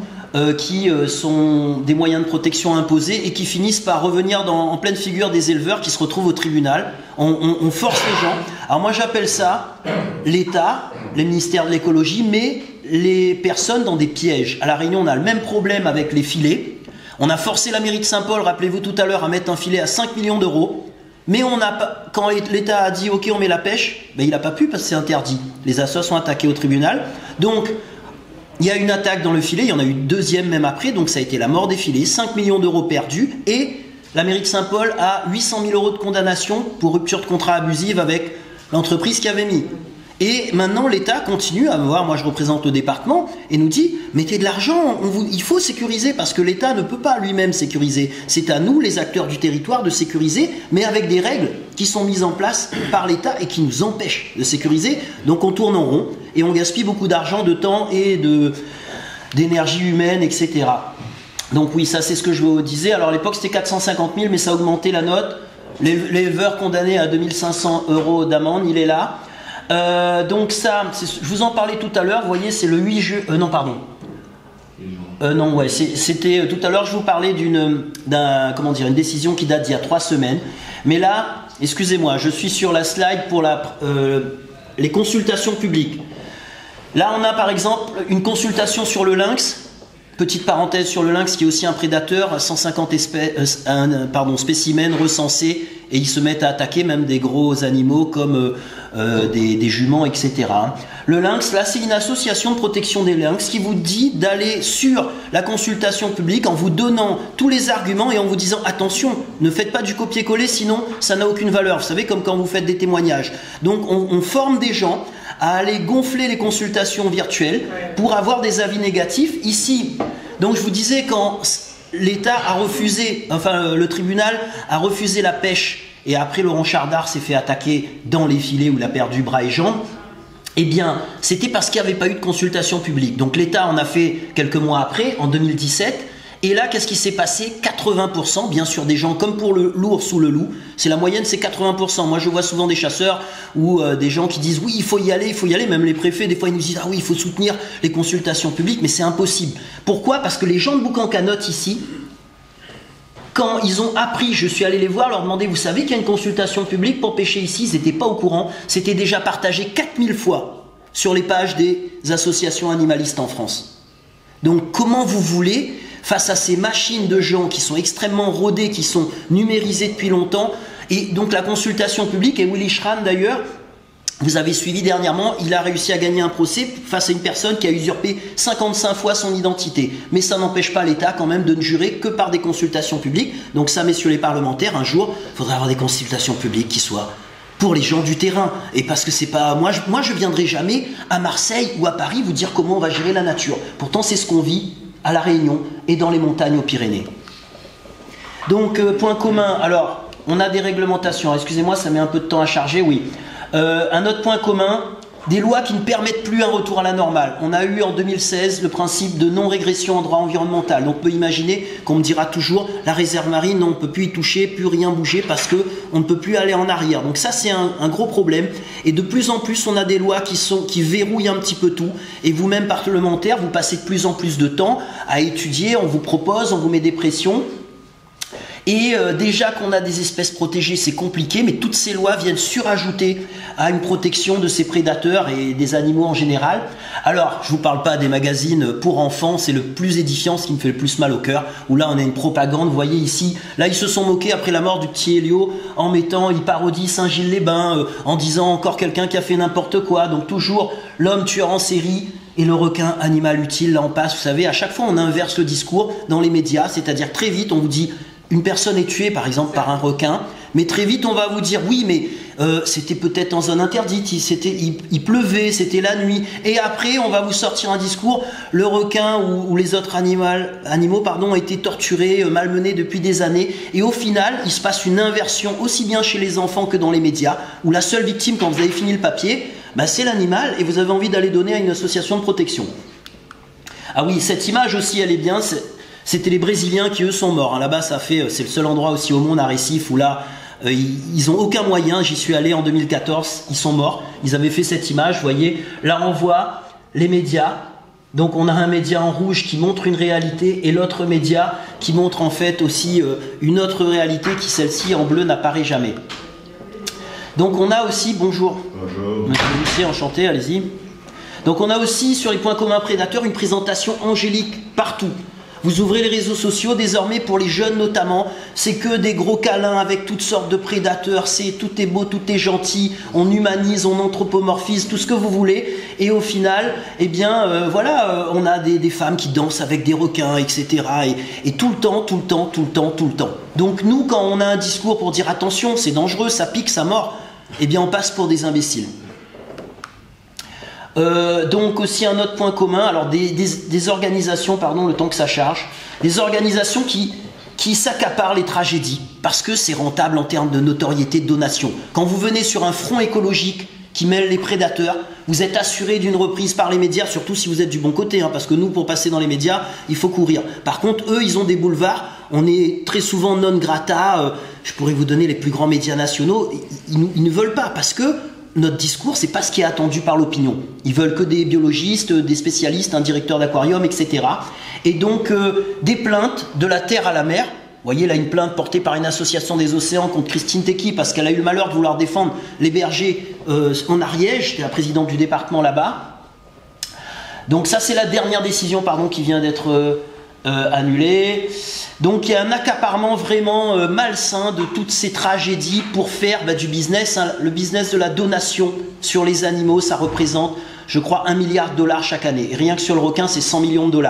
qui sont des moyens de protection imposés et qui finissent par revenir en pleine figure des éleveurs qui se retrouvent au tribunal. On force les gens. Alors moi j'appelle ça l'État, les ministères de l'écologie, mais les personnes dans des pièges. À La Réunion, on a le même problème avec les filets. On a forcé la mairie de Saint-Paul, rappelez-vous tout à l'heure, à mettre un filet à 5 millions d'euros. Mais on n'a pas, quand l'État a dit ok on met la pêche, ben, il n'a pas pu parce que c'est interdit. Les assos sont attaqués au tribunal. Donc il y a une attaque dans le filet, il y en a eu une deuxième même après, donc ça a été la mort des filets, 5 millions d'euros perdus, et la mairie de Saint-Paul a 800 000 euros de condamnation pour rupture de contrat abusive avec l'entreprise qui avait mis. Et maintenant l'État continue à voir, moi je représente le département, et nous dit mettez de l'argent, il faut sécuriser, parce que l'État ne peut pas lui-même sécuriser. C'est à nous, les acteurs du territoire, de sécuriser, mais avec des règles qui sont mises en place par l'État et qui nous empêchent de sécuriser. Donc on tourne en rond, et on gaspille beaucoup d'argent, de temps et d'énergie humaine, etc. Donc oui, ça c'est ce que je vous disais. Alors à l'époque c'était 450 000, mais ça a augmenté la note. L'éleveur condamné à 2500 euros d'amende, il est là. Donc ça, je vous en parlais tout à l'heure, vous voyez, c'est le 8 juillet... non, pardon. Non, ouais, c'était tout à l'heure, je vous parlais d'une décision qui date d'il y a 3 semaines. Mais là, excusez-moi, je suis sur la slide pour les consultations publiques. Là, on a par exemple une consultation sur le lynx. Petite parenthèse sur le lynx qui est aussi un prédateur, 150 spécimens recensés, et ils se mettent à attaquer même des gros animaux comme des juments, etc. Le lynx, là c'est une association de protection des lynx qui vous dit d'aller sur la consultation publique en vous donnant tous les arguments et en vous disant attention, ne faites pas du copier-coller sinon ça n'a aucune valeur. Vous savez, comme quand vous faites des témoignages. Donc on forme des gens à aller gonfler les consultations virtuelles pour avoir des avis négatifs. Ici, donc je vous disais, quand l'État a refusé, enfin le tribunal a refusé la pêche et après Laurent Chardard s'est fait attaquer dans les filets où il a perdu bras et jambes, eh bien c'était parce qu'il n'y avait pas eu de consultation publique. Donc l'État en a fait quelques mois après, en 2017. Et là, qu'est-ce qui s'est passé? 80%, bien sûr, des gens, comme pour l'ours ou le loup, c'est la moyenne, c'est 80%. Moi, je vois souvent des chasseurs ou des gens qui disent oui, il faut y aller, même les préfets, des fois, ils nous disent ah oui, il faut soutenir les consultations publiques, mais c'est impossible. Pourquoi? Parce que les gens de Boucan-Canotte ici, quand ils ont appris, je suis allé les voir, leur demander, vous savez qu'il y a une consultation publique pour pêcher ici, ils n'étaient pas au courant, c'était déjà partagé 4000 fois sur les pages des associations animalistes en France. Donc, comment vous voulez, face à ces machines de gens qui sont extrêmement rodées, qui sont numérisées depuis longtemps, et donc la consultation publique, et Willy Schran d'ailleurs, vous avez suivi dernièrement, il a réussi à gagner un procès face à une personne qui a usurpé 55 fois son identité. Mais ça n'empêche pas l'État quand même de ne jurer que par des consultations publiques. Donc ça, messieurs les parlementaires, un jour, il faudra avoir des consultations publiques qui soient pour les gens du terrain. Et parce que c'est pas... Moi, je viendrai jamais à Marseille ou à Paris vous dire comment on va gérer la nature. Pourtant, c'est ce qu'on vit à La Réunion et dans les montagnes aux Pyrénées. Donc, point commun, alors, on a des réglementations. Excusez-moi, ça met un peu de temps à charger, oui. Un autre point commun, des lois qui ne permettent plus un retour à la normale. On a eu en 2016 le principe de non-régression en droit environnemental. Donc on peut imaginer qu'on me dira toujours la réserve marine, non, on ne peut plus y toucher, plus rien bouger parce qu'on ne peut plus aller en arrière. Donc ça c'est un gros problème. Et de plus en plus on a des lois qui verrouillent un petit peu tout. Et vous-même parlementaire, vous passez de plus en plus de temps à étudier, on vous propose, on vous met des pressions. Et déjà qu'on a des espèces protégées, c'est compliqué, mais toutes ces lois viennent surajouter à une protection de ces prédateurs et des animaux en général. Alors, je ne vous parle pas des magazines pour enfants, c'est le plus édifiant, ce qui me fait le plus mal au cœur, où là on a une propagande, vous voyez ici, là ils se sont moqués après la mort du petit Elio, en mettant, ils parodient Saint-Gilles-les-Bains, en disant encore quelqu'un qui a fait n'importe quoi, donc toujours l'homme tueur en série, et le requin, animal utile, là on passe, vous savez, à chaque fois on inverse le discours dans les médias, c'est-à-dire très vite on vous dit une personne est tuée par exemple par un requin, mais très vite on va vous dire oui mais c'était peut-être en zone interdite, il pleuvait, c'était la nuit, et après on va vous sortir un discours, le requin ou les autres animaux ont été torturés, malmenés depuis des années, et au final il se passe une inversion aussi bien chez les enfants que dans les médias, où la seule victime quand vous avez fini le papier, c'est l'animal et vous avez envie d'aller donner à une association de protection. Ah oui, cette image aussi elle est bien, c'était les Brésiliens qui eux sont morts. Là-bas, c'est le seul endroit aussi au monde à Recife où là, ils ont aucun moyen. J'y suis allé en 2014, ils sont morts. Ils avaient fait cette image, vous voyez. Là, on voit les médias. Donc on a un média en rouge qui montre une réalité et l'autre média qui montre en fait aussi une autre réalité qui celle-ci en bleu n'apparaît jamais. Donc on a aussi, bonjour, monsieur Lucien, enchanté, allez-y. Donc on a aussi sur les points communs prédateurs une présentation angélique partout. Vous ouvrez les réseaux sociaux, désormais pour les jeunes notamment, c'est que des gros câlins avec toutes sortes de prédateurs, c'est tout est beau, tout est gentil, on humanise, on anthropomorphise, tout ce que vous voulez, et au final, eh bien, voilà, on a des femmes qui dansent avec des requins, etc. Et tout le temps. Donc nous, quand on a un discours pour dire attention, c'est dangereux, ça pique, ça mord, eh bien on passe pour des imbéciles. Donc aussi un autre point commun, alors des organisations, pardon, le temps que ça charge, des organisations qui s'accaparent les tragédies, parce que c'est rentable en termes de notoriété, de donation. Quand vous venez sur un front écologique qui mêle les prédateurs, vous êtes assuré d'une reprise par les médias, surtout si vous êtes du bon côté, hein, parce que nous, pour passer dans les médias, il faut courir. Par contre, eux, ils ont des boulevards, on est très souvent non grata, je pourrais vous donner les plus grands médias nationaux, ils ne veulent pas, parce que notre discours, c'est pas ce qui est attendu par l'opinion. Ils veulent que des biologistes, des spécialistes, un directeur d'aquarium, etc. Et donc, des plaintes de la terre à la mer. Vous voyez là une plainte portée par une association des océans contre Christine Tecky parce qu'elle a eu le malheur de vouloir défendre les bergers en Ariège, j'étais la présidente du département là-bas. Donc ça c'est la dernière décision qui vient d'être annulée. Donc il y a un accaparement vraiment malsain de toutes ces tragédies pour faire du business. Hein. Le business de la donation sur les animaux, ça représente je crois 1 milliard de $ chaque année. Et rien que sur le requin c'est 100 millions de $.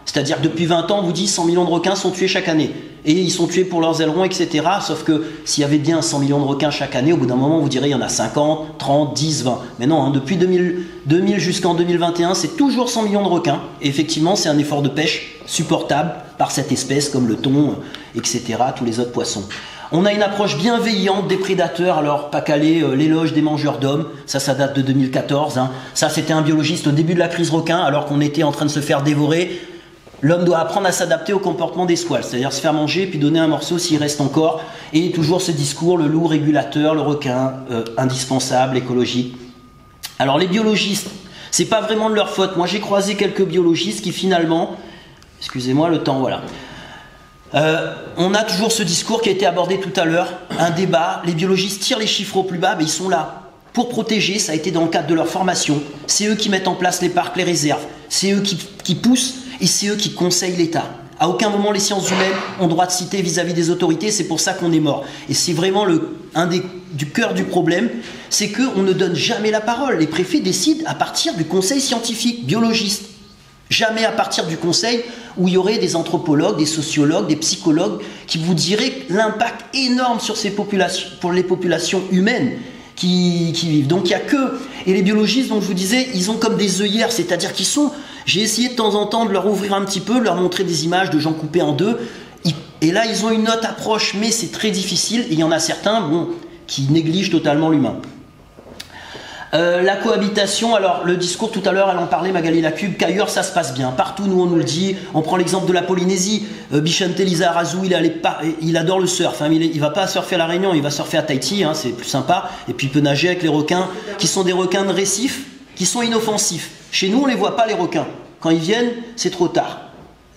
C'est-à-dire que depuis 20 ans, on vous dit 100 millions de requins sont tués chaque année. Et ils sont tués pour leurs ailerons, etc. Sauf que s'il y avait bien 100 millions de requins chaque année, au bout d'un moment, vous direz il y en a 50, 30, 10, 20. Mais non, hein, depuis 2000 jusqu'en 2021, c'est toujours 100 millions de requins. Et effectivement, c'est un effort de pêche supportable par cette espèce, comme le thon, etc., tous les autres poissons. On a une approche bienveillante des prédateurs, alors pas calé, l'éloge des mangeurs d'hommes, ça date de 2014. Hein. Ça, c'était un biologiste au début de la crise requin, alors qu'on était en train de se faire dévorer. L'homme doit apprendre à s'adapter au comportement des squales, c'est-à-dire se faire manger puis donner un morceau s'il reste encore. Et toujours ce discours, le loup régulateur, le requin indispensable, écologique. Alors les biologistes, c'est pas vraiment de leur faute. Moi j'ai croisé quelques biologistes qui finalement, excusez-moi le temps, voilà. On a toujours ce discours qui a été abordé tout à l'heure, un débat, les biologistes tirent les chiffres au plus bas, mais ils sont là pour protéger, ça a été dans le cadre de leur formation. C'est eux qui mettent en place les parcs, les réserves, c'est eux qui poussent. Et c'est eux qui conseillent l'État. À aucun moment les sciences humaines ont droit de citer vis-à-vis des autorités, c'est pour ça qu'on est mort. Et c'est vraiment du cœur du problème, c'est qu'on ne donne jamais la parole. Les préfets décident à partir du conseil scientifique, biologiste. Jamais à partir du conseil où il y aurait des anthropologues, des sociologues, des psychologues qui vous diraient l'impact énorme sur ces populations, pour les populations humaines qui vivent. Donc il n'y a que... Et les biologistes, dont je vous disais, ils ont comme des œillères, c'est-à-dire qu'ils sont... J'ai essayé de temps en temps de leur ouvrir un petit peu, de leur montrer des images de gens coupés en deux. Et là, ils ont une autre approche, mais c'est très difficile. Et il y en a certains qui négligent totalement l'humain. La cohabitation, alors le discours tout à l'heure, elle en parlait, Magali Lacube, qu'ailleurs ça se passe bien. Partout, nous, on nous le dit. On prend l'exemple de la Polynésie. Bichente Lizarazu, il adore le surf. Hein, il va pas surfer à La Réunion, il va surfer à Tahiti, hein, c'est plus sympa. Et puis il peut nager avec les requins, qui sont des requins de récif, qui sont inoffensifs. Chez nous, on ne les voit pas, les requins. Quand ils viennent, c'est trop tard.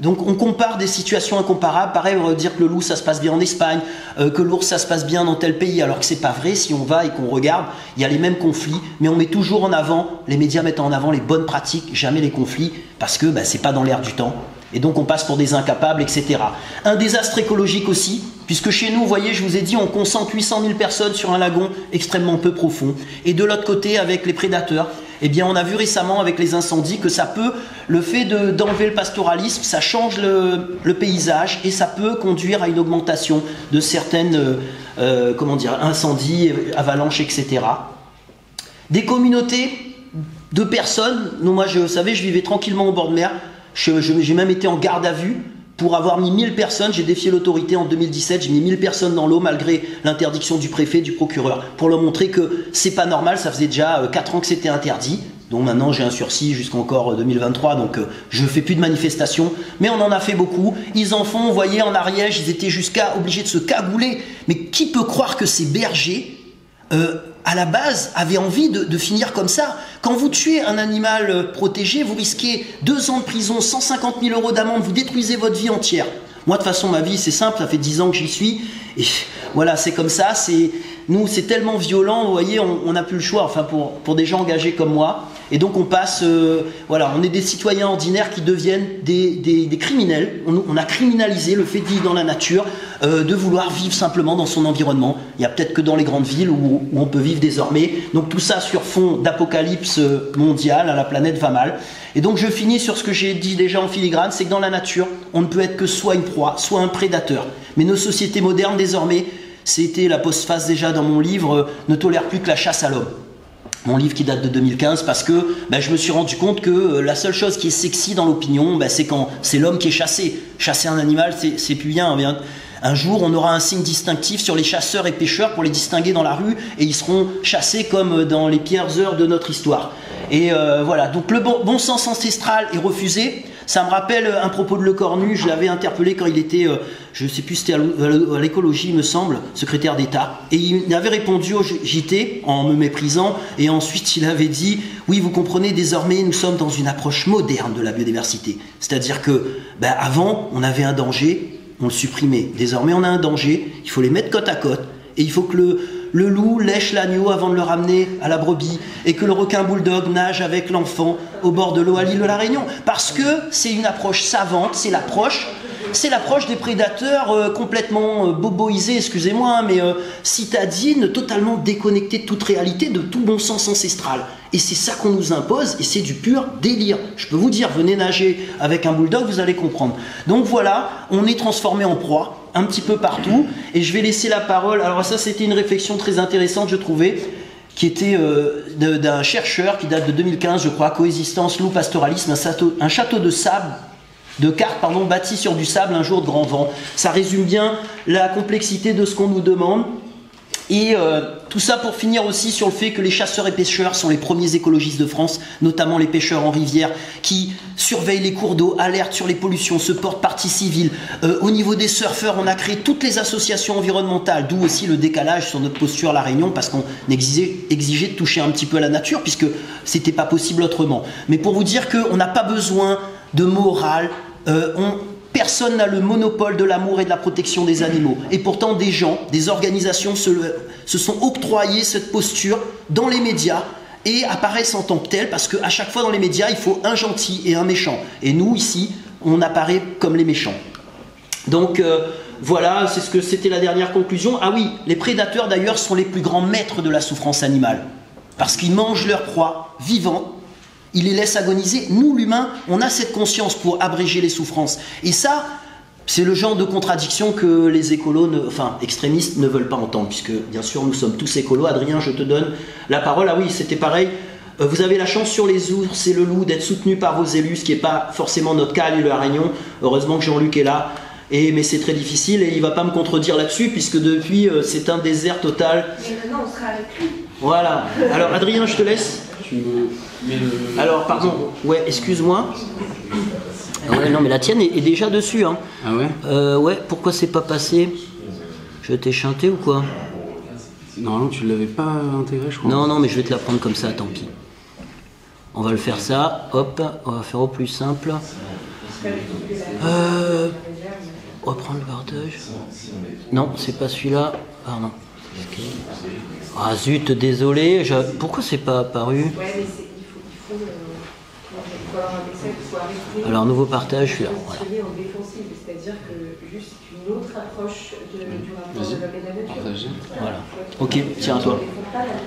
Donc on compare des situations incomparables. Pareil, on va dire que le loup, ça se passe bien en Espagne, que l'ours, ça se passe bien dans tel pays, alors que c'est pas vrai. Si on va et qu'on regarde, il y a les mêmes conflits, mais on met toujours en avant, les médias mettent en avant les bonnes pratiques, jamais les conflits, parce que c'est pas dans l'air du temps. Et donc on passe pour des incapables, etc. Un désastre écologique aussi, puisque chez nous, vous voyez, je vous ai dit, on concentre 800 000 personnes sur un lagon extrêmement peu profond. Et de l'autre côté, avec les prédateurs, eh bien, on a vu récemment avec les incendies que ça peut, le fait d'enlever le pastoralisme, ça change le paysage et ça peut conduire à une augmentation de certaines incendies, avalanches, etc. Des communautés de personnes, moi, vous savez, je vivais tranquillement au bord de mer, j'ai même été en garde à vue pour avoir mis 1000 personnes, j'ai défié l'autorité en 2017, j'ai mis 1000 personnes dans l'eau malgré l'interdiction du préfet, du procureur, pour leur montrer que c'est pas normal, ça faisait déjà 4 ans que c'était interdit, donc maintenant j'ai un sursis jusqu'encore 2023, donc je fais plus de manifestations, mais on en a fait beaucoup, ils en font, vous voyez, en Ariège, ils étaient jusqu'à obligés de se cagouler, mais qui peut croire que ces bergers à la base, avait envie de finir comme ça. Quand vous tuez un animal protégé, vous risquez 2 ans de prison, 150 000 € d'amende, vous détruisez votre vie entière. Moi, de toute façon, ma vie, c'est simple, ça fait 10 ans que j'y suis. Et voilà, c'est comme ça. Nous, c'est tellement violent, vous voyez, on n'a plus le choix, enfin, pour des gens engagés comme moi. Et donc, on passe, voilà, on est des citoyens ordinaires qui deviennent des criminels. On a criminalisé le fait de vivre dans la nature, de vouloir vivre simplement dans son environnement. Il n'y a peut-être que dans les grandes villes où on peut vivre désormais. Donc, tout ça sur fond d'apocalypse mondiale, la planète va mal. Et donc je finis sur ce que j'ai dit déjà en filigrane, c'est que dans la nature, on ne peut être que soit une proie, soit un prédateur. Mais nos sociétés modernes désormais, c'était la postface déjà dans mon livre, ne tolèrent plus que la chasse à l'homme. Mon livre qui date de 2015 parce que je me suis rendu compte que la seule chose qui est sexy dans l'opinion, c'est quand c'est l'homme qui est chassé. Chasser un animal, c'est plus bien. Un jour, on aura un signe distinctif sur les chasseurs et pêcheurs pour les distinguer dans la rue et ils seront chassés comme dans les pires heures de notre histoire. Et voilà, donc le bon sens ancestral est refusé. Ça me rappelle un propos de Le Cornu, je l'avais interpellé quand il était, je ne sais plus, c'était à l'écologie, il me semble, secrétaire d'État. Et il avait répondu au JT en me méprisant, et ensuite il avait dit « Oui, vous comprenez, désormais nous sommes dans une approche moderne de la biodiversité. » C'est-à-dire que, avant, on avait un danger, on le supprimait. Désormais, on a un danger, il faut les mettre côte à côte, et il faut que le loup lèche l'agneau avant de le ramener à la brebis et que le requin bulldog nage avec l'enfant au bord de l'eau à l'île de la Réunion. Parce que c'est une approche savante, c'est l'approche des prédateurs complètement boboisés, excusez-moi, mais citadines, totalement déconnectés de toute réalité, de tout bon sens ancestral. Et c'est ça qu'on nous impose, et c'est du pur délire. Je peux vous dire, venez nager avec un bulldog, vous allez comprendre. Donc voilà, on est transformé en proie, un petit peu partout, et je vais laisser la parole. Alors ça, c'était une réflexion très intéressante, je trouvais, qui était d'un chercheur qui date de 2015, je crois, Coexistence, loup, pastoralisme, un château de sable, de cartes, bâti sur du sable un jour de grand vent. Ça résume bien la complexité de ce qu'on nous demande. Et tout ça pour finir aussi sur le fait que les chasseurs et pêcheurs sont les premiers écologistes de France, notamment les pêcheurs en rivière, qui surveillent les cours d'eau, alertent sur les pollutions, se portent partie civile. Au niveau des surfeurs, on a créé toutes les associations environnementales, d'où aussi le décalage sur notre posture à La Réunion, parce qu'on exigeait de toucher un petit peu à la nature, puisque c'était pas possible autrement. Mais pour vous dire qu'on n'a pas besoin de morale, personne n'a le monopole de l'amour et de la protection des animaux. Et pourtant, des gens, des organisations se sont octroyés cette posture dans les médias et apparaissent en tant que tels, parce qu'à chaque fois dans les médias, il faut un gentil et un méchant. Et nous, ici, on apparaît comme les méchants. Donc, voilà, c'est ce que c'était la dernière conclusion. Ah oui, les prédateurs, d'ailleurs, sont les plus grands maîtres de la souffrance animale. Parce qu'ils mangent leur proie vivant. Il les laisse agoniser. Nous, l'humain, on a cette conscience pour abréger les souffrances. Et ça, c'est le genre de contradiction que les écolos, extrémistes, ne veulent pas entendre, puisque, bien sûr, nous sommes tous écolos. Adrien, je te donne la parole. Ah oui, c'était pareil. Vous avez la chance sur les ours et le loup d'être soutenus par vos élus, ce qui n'est pas forcément notre cas à l'île de la Réunion. Heureusement que Jean-Luc est là. Mais c'est très difficile et il ne va pas me contredire là-dessus, puisque depuis, c'est un désert total. Mais maintenant, on sera avec lui. Voilà. Alors, Adrien, je te laisse. Alors, pardon, ouais, excuse-moi. Ouais, non, mais la tienne est déjà dessus. Hein. Ah ouais ouais, pourquoi c'est pas passé? Je t'ai chanté ou quoi? Normalement, tu l'avais pas intégré, je crois. Non, mais je vais te la prendre comme ça, tant pis. On va le faire ça, hop, on va faire au plus simple. Reprendre le partage. Non, c'est pas celui-là. Pardon. Ah zut, désolé. Pourquoi c'est pas apparu? Ouais, mais il faut avoir un excès, il faut arrêter. Alors, nouveau partage, celui-là. Voilà. En défensive, c'est-à-dire que juste une autre approche du rapport de l'homme et de la nature. Voilà. Ok, tiens à toi.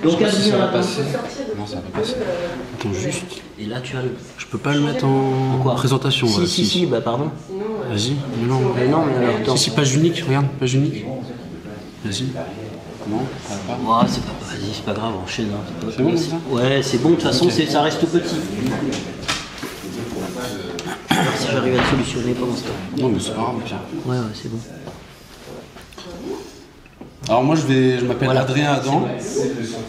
Donc, Adrien, va passer. Non, ça va passer. Attends, juste. Et là, tu as le. Je peux pas le mettre en présentation. Si, bah pardon. Vas-y, mais non. Mais alors, attends. Si, page unique, regarde, page unique. Vas-y. Non, ça va pas. Ouais, c'est pas grave, enchaîne. Hein. C'est bon, ça? Ouais, c'est bon, de toute façon, ça reste petit. Alors, si j'arrive à le solutionner pendant ce temps. Non, mais c'est pas grave, Pierre. Ouais, c'est bon. Alors moi je m'appelle Adrien Adam,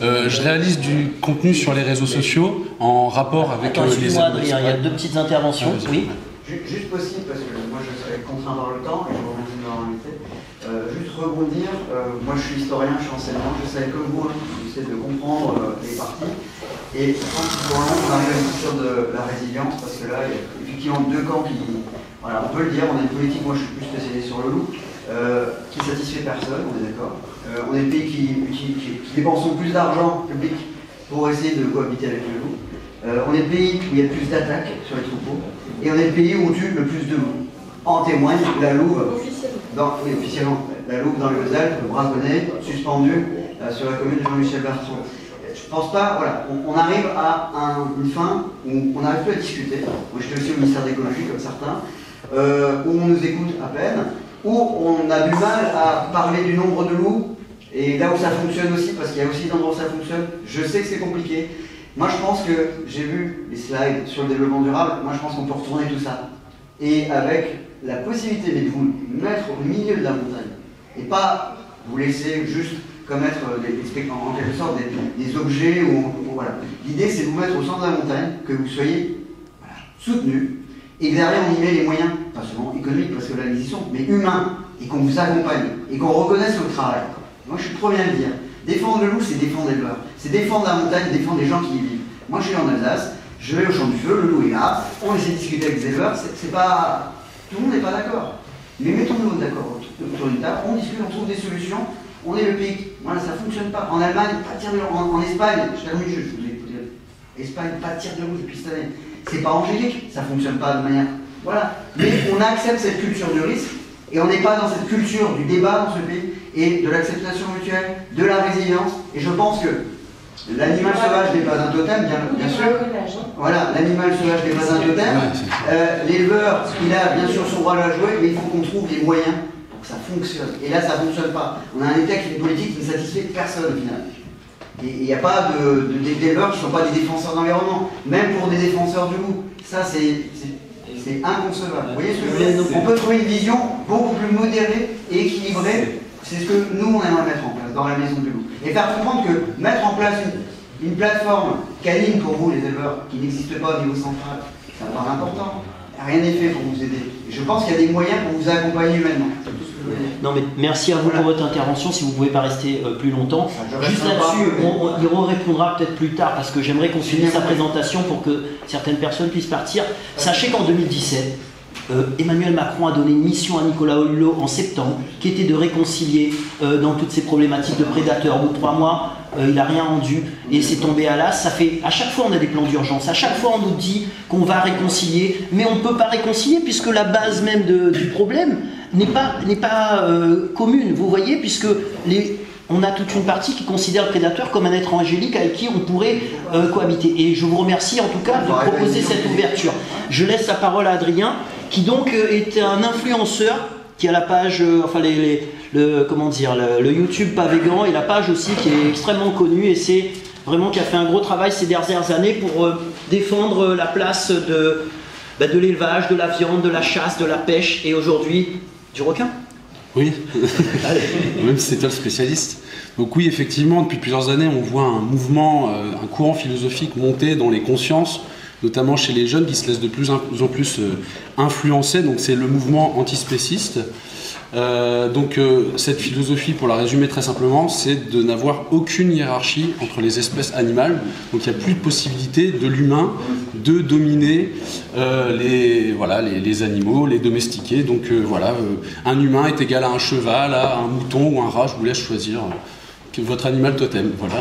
je réalise du contenu sur les réseaux sociaux en rapport avec excuse-moi Adrien, il y a deux petites interventions. Oui. Juste possible, parce que moi je serais contraint dans le temps, et je vous remercie de m'avoir invité. Juste rebondir. Moi, je suis historien, je suis enseignant, je sais comme vous, j'essaie de comprendre les parties. Et je pense qu'il faut vraiment qu'on arrive à une culture de la résilience, parce que là, il y a effectivement deux camps qui... Voilà, on peut le dire, on a une politique, moi je suis plus spécialisé sur le loup, qui satisfait personne, on est d'accord. On est le pays qui dépensons plus d'argent public pour essayer de cohabiter avec le loup. On est le pays où il y a le plus d'attaques sur les troupeaux. Et on est le pays où on tue le plus de loups. En témoigne la louve, oui, officiellement, la louve dans les Hautes-Alpes, braconnée, suspendue sur la commune de Jean-Michel Bertrand. Je pense pas, voilà, on arrive à une fin où on n'arrive plus à discuter. Moi j'étais aussi au ministère de l'écologie comme certains, où on nous écoute à peine, où on a du mal à parler du nombre de loups, et là où ça fonctionne aussi, parce qu'il y a aussi des endroits où ça fonctionne, je sais que c'est compliqué. Moi je pense que, j'ai vu les slides sur le développement durable, moi je pense qu'on peut retourner tout ça. Et avec la possibilité de vous mettre au milieu de la montagne, et pas vous laisser juste comme être en quelque sorte des objets, voilà. L'idée c'est de vous mettre au centre de la montagne, que vous soyez soutenus, et que derrière on y met les moyens, pas seulement économiques parce que là ils y sont, mais humains, et qu'on vous accompagne, et qu'on reconnaisse le travail. Moi je suis le premier à le dire. Défendre le loup, c'est défendre l'éleveur. C'est défendre la montagne, défendre les gens qui y vivent. Moi je suis en Alsace, je vais au champ du feu, le loup est là, on essaie de discuter avec les éleveurs, c'est pas... Tout le monde n'est pas d'accord. Mais mettons-nous d'accord autour d'une table, on discute, on trouve des solutions, on est le pays. Voilà, ça ne fonctionne pas. En Allemagne, pas de tir de loup. En Espagne, je termine juste, je vous ai dire. Espagne, pas de tir de loup depuis cette année. C'est pas angélique, ça ne fonctionne pas de manière... Voilà. Mais on accepte cette culture du risque, et on n'est pas dans cette culture du débat dans ce pays, et de l'acceptation mutuelle, de la résilience, et je pense que l'animal sauvage n'est pas un totem, bien sûr. Voilà, l'animal sauvage n'est pas un totem. L'éleveur, il a bien sûr son rôle à jouer, mais il faut qu'on trouve des moyens pour que ça fonctionne. Et là, ça ne fonctionne pas. On a un État qui fait une politique qui ne satisfait personne au final. Et il n'y a pas d'éleveurs qui ne sont pas des défenseurs d'environnement, même pour des défenseurs du loup. Ça, c'est inconcevable. Vous voyez ce que je veux dire? On peut trouver une vision beaucoup plus modérée et équilibrée. C'est ce que nous, on aimerait mettre en place dans la maison du loup. Et faire comprendre que mettre en place une plateforme canine pour vous, les éleveurs, qui n'existe pas au niveau central, ça me paraît important. Rien n'est fait pour vous aider. Et je pense qu'il y a des moyens pour vous accompagner humainement. Non mais merci à vous pour votre intervention, si vous ne pouvez pas rester plus longtemps. Juste là-dessus, il répondra peut-être plus tard, parce que j'aimerais qu'on finisse sa présentation pour que certaines personnes puissent partir. Sachez qu'en 2017, Emmanuel Macron a donné une mission à Nicolas Hulot en septembre, qui était de réconcilier dans toutes ces problématiques de prédateurs. Au bout de 3 mois, il n'a rien rendu et c'est tombé à l'as. Ça fait, à chaque fois on a des plans d'urgence, à chaque fois on nous dit qu'on va réconcilier, mais on ne peut pas réconcilier puisque la base même du problème n'est pas commune, vous voyez, puisque on a toute une partie qui considère le prédateur comme un être angélique avec qui on pourrait cohabiter. Et je vous remercie en tout cas de proposer cette ouverture. Je laisse la parole à Adrien, qui donc est un influenceur, qui a la page, le YouTube Pavégan, et la page aussi qui est extrêmement connue, et c'est vraiment qui a fait un gros travail ces dernières années pour défendre la place de l'élevage, de la viande, de la chasse, de la pêche, et aujourd'hui du requin. Oui, même si c'est toi le spécialiste. Donc oui, effectivement, depuis plusieurs années, on voit un mouvement, un courant philosophique monter dans les consciences, notamment chez les jeunes qui se laissent de plus en plus influencer. Donc c'est le mouvement antispéciste. Cette philosophie, pour la résumer très simplement, c'est de n'avoir aucune hiérarchie entre les espèces animales. Donc il n'y a plus de possibilité de l'humain de dominer les animaux, les domestiquer. Donc un humain est égal à un cheval, à un mouton ou un rat. Je vous laisse choisir votre animal totem. Voilà.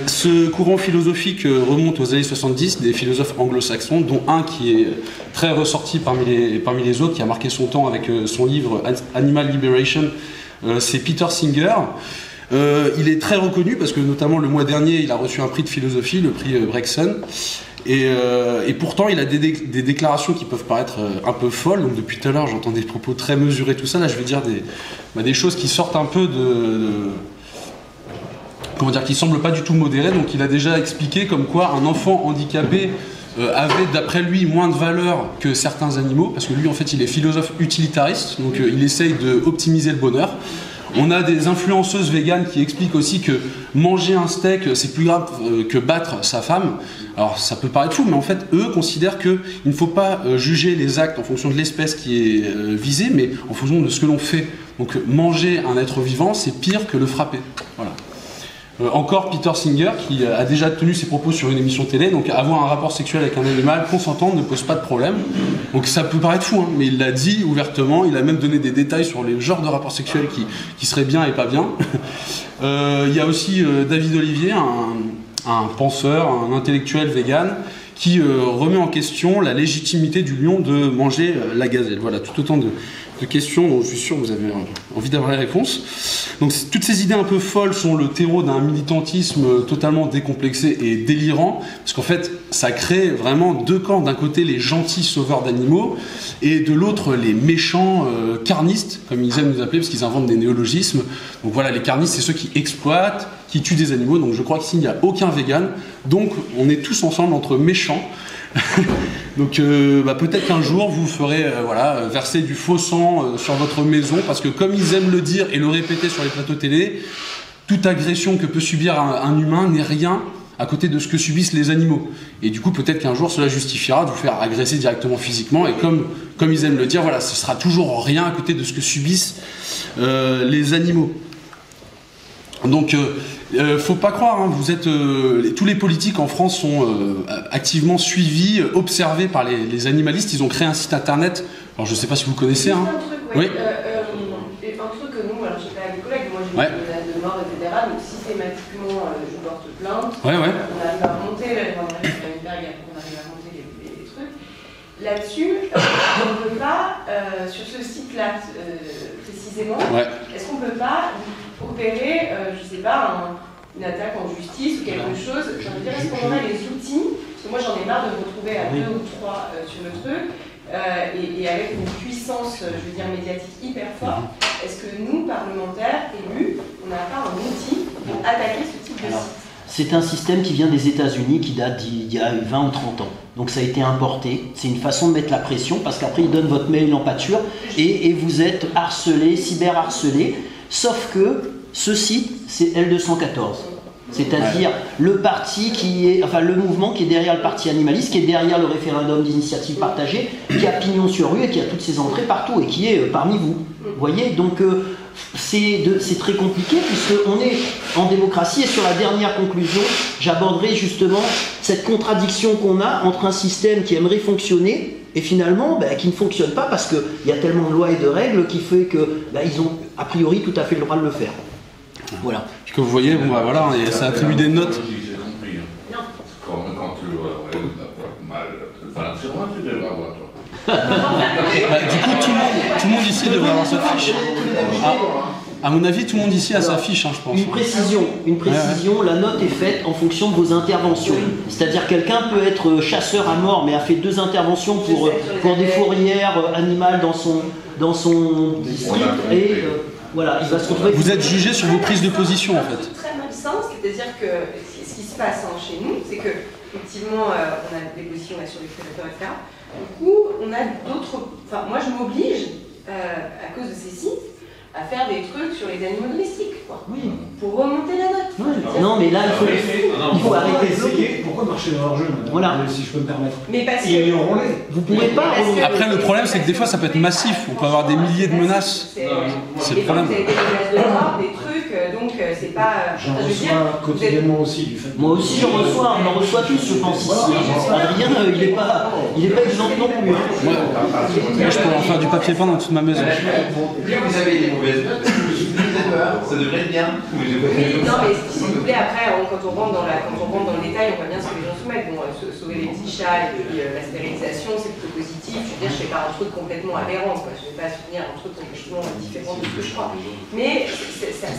Ce courant philosophique remonte aux années 70, des philosophes anglo-saxons, dont un qui est très ressorti parmi les autres, qui a marqué son temps avec son livre Animal Liberation, c'est Peter Singer. Il est très reconnu parce que notamment le mois dernier, il a reçu un prix de philosophie, le prix Bregson. Et pourtant, il a des déclarations qui peuvent paraître un peu folles. Donc depuis tout à l'heure, j'entends des propos très mesurés, tout ça. Là, je vais dire des choses qui sortent un peu qui semblent pas du tout modérées. Donc il a déjà expliqué comme quoi un enfant handicapé avait d'après lui moins de valeur que certains animaux, parce que lui en fait il est philosophe utilitariste, donc il essaye d'optimiser le bonheur. On a des influenceuses véganes qui expliquent aussi que manger un steak c'est plus grave que battre sa femme. Alors ça peut paraître fou, mais en fait eux considèrent qu'il ne faut pas juger les actes en fonction de l'espèce qui est visée, mais en fonction de ce que l'on fait Donc manger un être vivant, c'est pire que le frapper. Voilà. Encore Peter Singer qui a déjà tenu ses propos sur une émission télé, donc avoir un rapport sexuel avec un animal consentant ne pose pas de problème. Donc ça peut paraître fou, hein, mais il l'a dit ouvertement, il a même donné des détails sur les genres de rapports sexuels qui seraient bien et pas bien. Il y a aussi David Olivier, un penseur, un intellectuel vegan, qui remet en question la légitimité du lion de manger la gazelle. Voilà, tout autant de questions dont je suis sûr que vous avez envie d'avoir les réponses. Donc toutes ces idées un peu folles sont le terreau d'un militantisme totalement décomplexé et délirant, parce qu'en fait ça crée vraiment deux camps, d'un côté les gentils sauveurs d'animaux et de l'autre les méchants carnistes, comme ils aiment nous appeler, parce qu'ils inventent des néologismes. Donc voilà, les carnistes c'est ceux qui exploitent, qui tuent des animaux, donc je crois qu'ici il n'y a aucun vegan, donc on est tous ensemble entre méchants. Donc peut-être qu'un jour vous ferez verser du faux sang sur votre maison, parce que comme ils aiment le dire et le répéter sur les plateaux télé, toute agression que peut subir un humain n'est rien à côté de ce que subissent les animaux. Et du coup peut-être qu'un jour cela justifiera de vous faire agresser directement physiquement, et comme ils aiment le dire, voilà, ce sera toujours rien à côté de ce que subissent les animaux. Donc faut pas croire, hein, vous êtes tous les politiques en France sont activement suivis, observés par les animalistes. Ils ont créé un site internet. Alors je sais pas si vous le connaissez. Hein. Un truc, ouais. Oui. Un truc que nous, alors je sais pas avec des collègues, moi j'ai une menace de mort, etc. Donc systématiquement je porte plainte. On arrive à remonter, on arrive à monter les trucs. Là-dessus, on ne peut pas, sur ce site-là précisément, est-ce qu'on peut pas opérer, je sais pas, une attaque en justice ou quelque chose? J'ai envie de dire, est-ce qu'on a les outils? Parce que moi j'en ai marre de me retrouver à 2 ou 3 sur le truc, et avec une puissance, je veux dire, médiatique hyper forte. Est-ce que nous, parlementaires, élus, on n'a pas un outil pour attaquer ce type de site? C'est un système qui vient des États-Unis, qui date d'il y a 20 ou 30 ans. Donc ça a été importé. C'est une façon de mettre la pression, parce qu'après ils donnent votre mail en pâture et vous êtes harcelé, cyberharcelé. Sauf que ce site, c'est L214. C'est-à-dire le parti le mouvement qui est derrière le parti animaliste, qui est derrière le référendum d'initiative partagée, qui a pignon sur rue et qui a toutes ses entrées partout et qui est parmi vous. Vous voyez, donc c'est très compliqué, puisqu'on est en démocratie. Et sur la dernière conclusion, j'aborderai justement cette contradiction qu'on a entre un système qui aimerait fonctionner et finalement qui ne fonctionne pas, parce qu'il y a tellement de lois et de règles qui fait que ils ont a priori tout à fait le droit de le faire. Voilà. Que vous voyez, ça attribue des notes. Du coup, tout le monde ici devrait avoir sa fiche. À mon avis, tout le monde ici a sa fiche, hein, je pense. Une précision, la note est faite en fonction de vos interventions. C'est-à-dire quelqu'un peut être chasseur à mort, mais a fait 2 interventions pour des fourrières animales dans son district, et voilà, il va se retrouver... Vous êtes jugé sur vos prises de position, en fait. Très malsain, c'est-à-dire que ce qui se passe chez nous, c'est que effectivement, on a des positions sur les prédateurs, etc. Du coup, on a d'autres... Enfin, moi, je m'oblige, à cause de ces sites, à faire des trucs sur les animaux domestiques, quoi. Oui. Pour remonter la note. Non, mais là, il faut arrêter de bloquer. Pourquoi marcher dans leur jeu, voilà. Si je peux me permettre? Mais parce que... Vous pouvez pas... Après, le problème, c'est que des fois, ça peut être massif. On peut avoir des milliers de menaces. C'est le problème. Vous avez des menaces de mort, des trucs, donc c'est pas... J'en reçois quotidiennement aussi, du fait. Moi aussi, on en reçoit tous, je pense, ici. Adrien, il n'est pas exempt non plus. Moi, je pourrais en faire du papier peint dans toute ma maison. Vous avez des mauvaises notes, ça devrait être bien. Non, mais s'il vous plaît, après, quand on rentre dans le détail, on voit bien ce que les gens soumettent. Bon, sauver les petits chats et puis la stérilisation, c'est plutôt positif. Je veux dire, je ne fais pas un truc complètement aberrant, quoi. Je ne vais pas soutenir un truc complètement différent de ce que je crois. Mais ça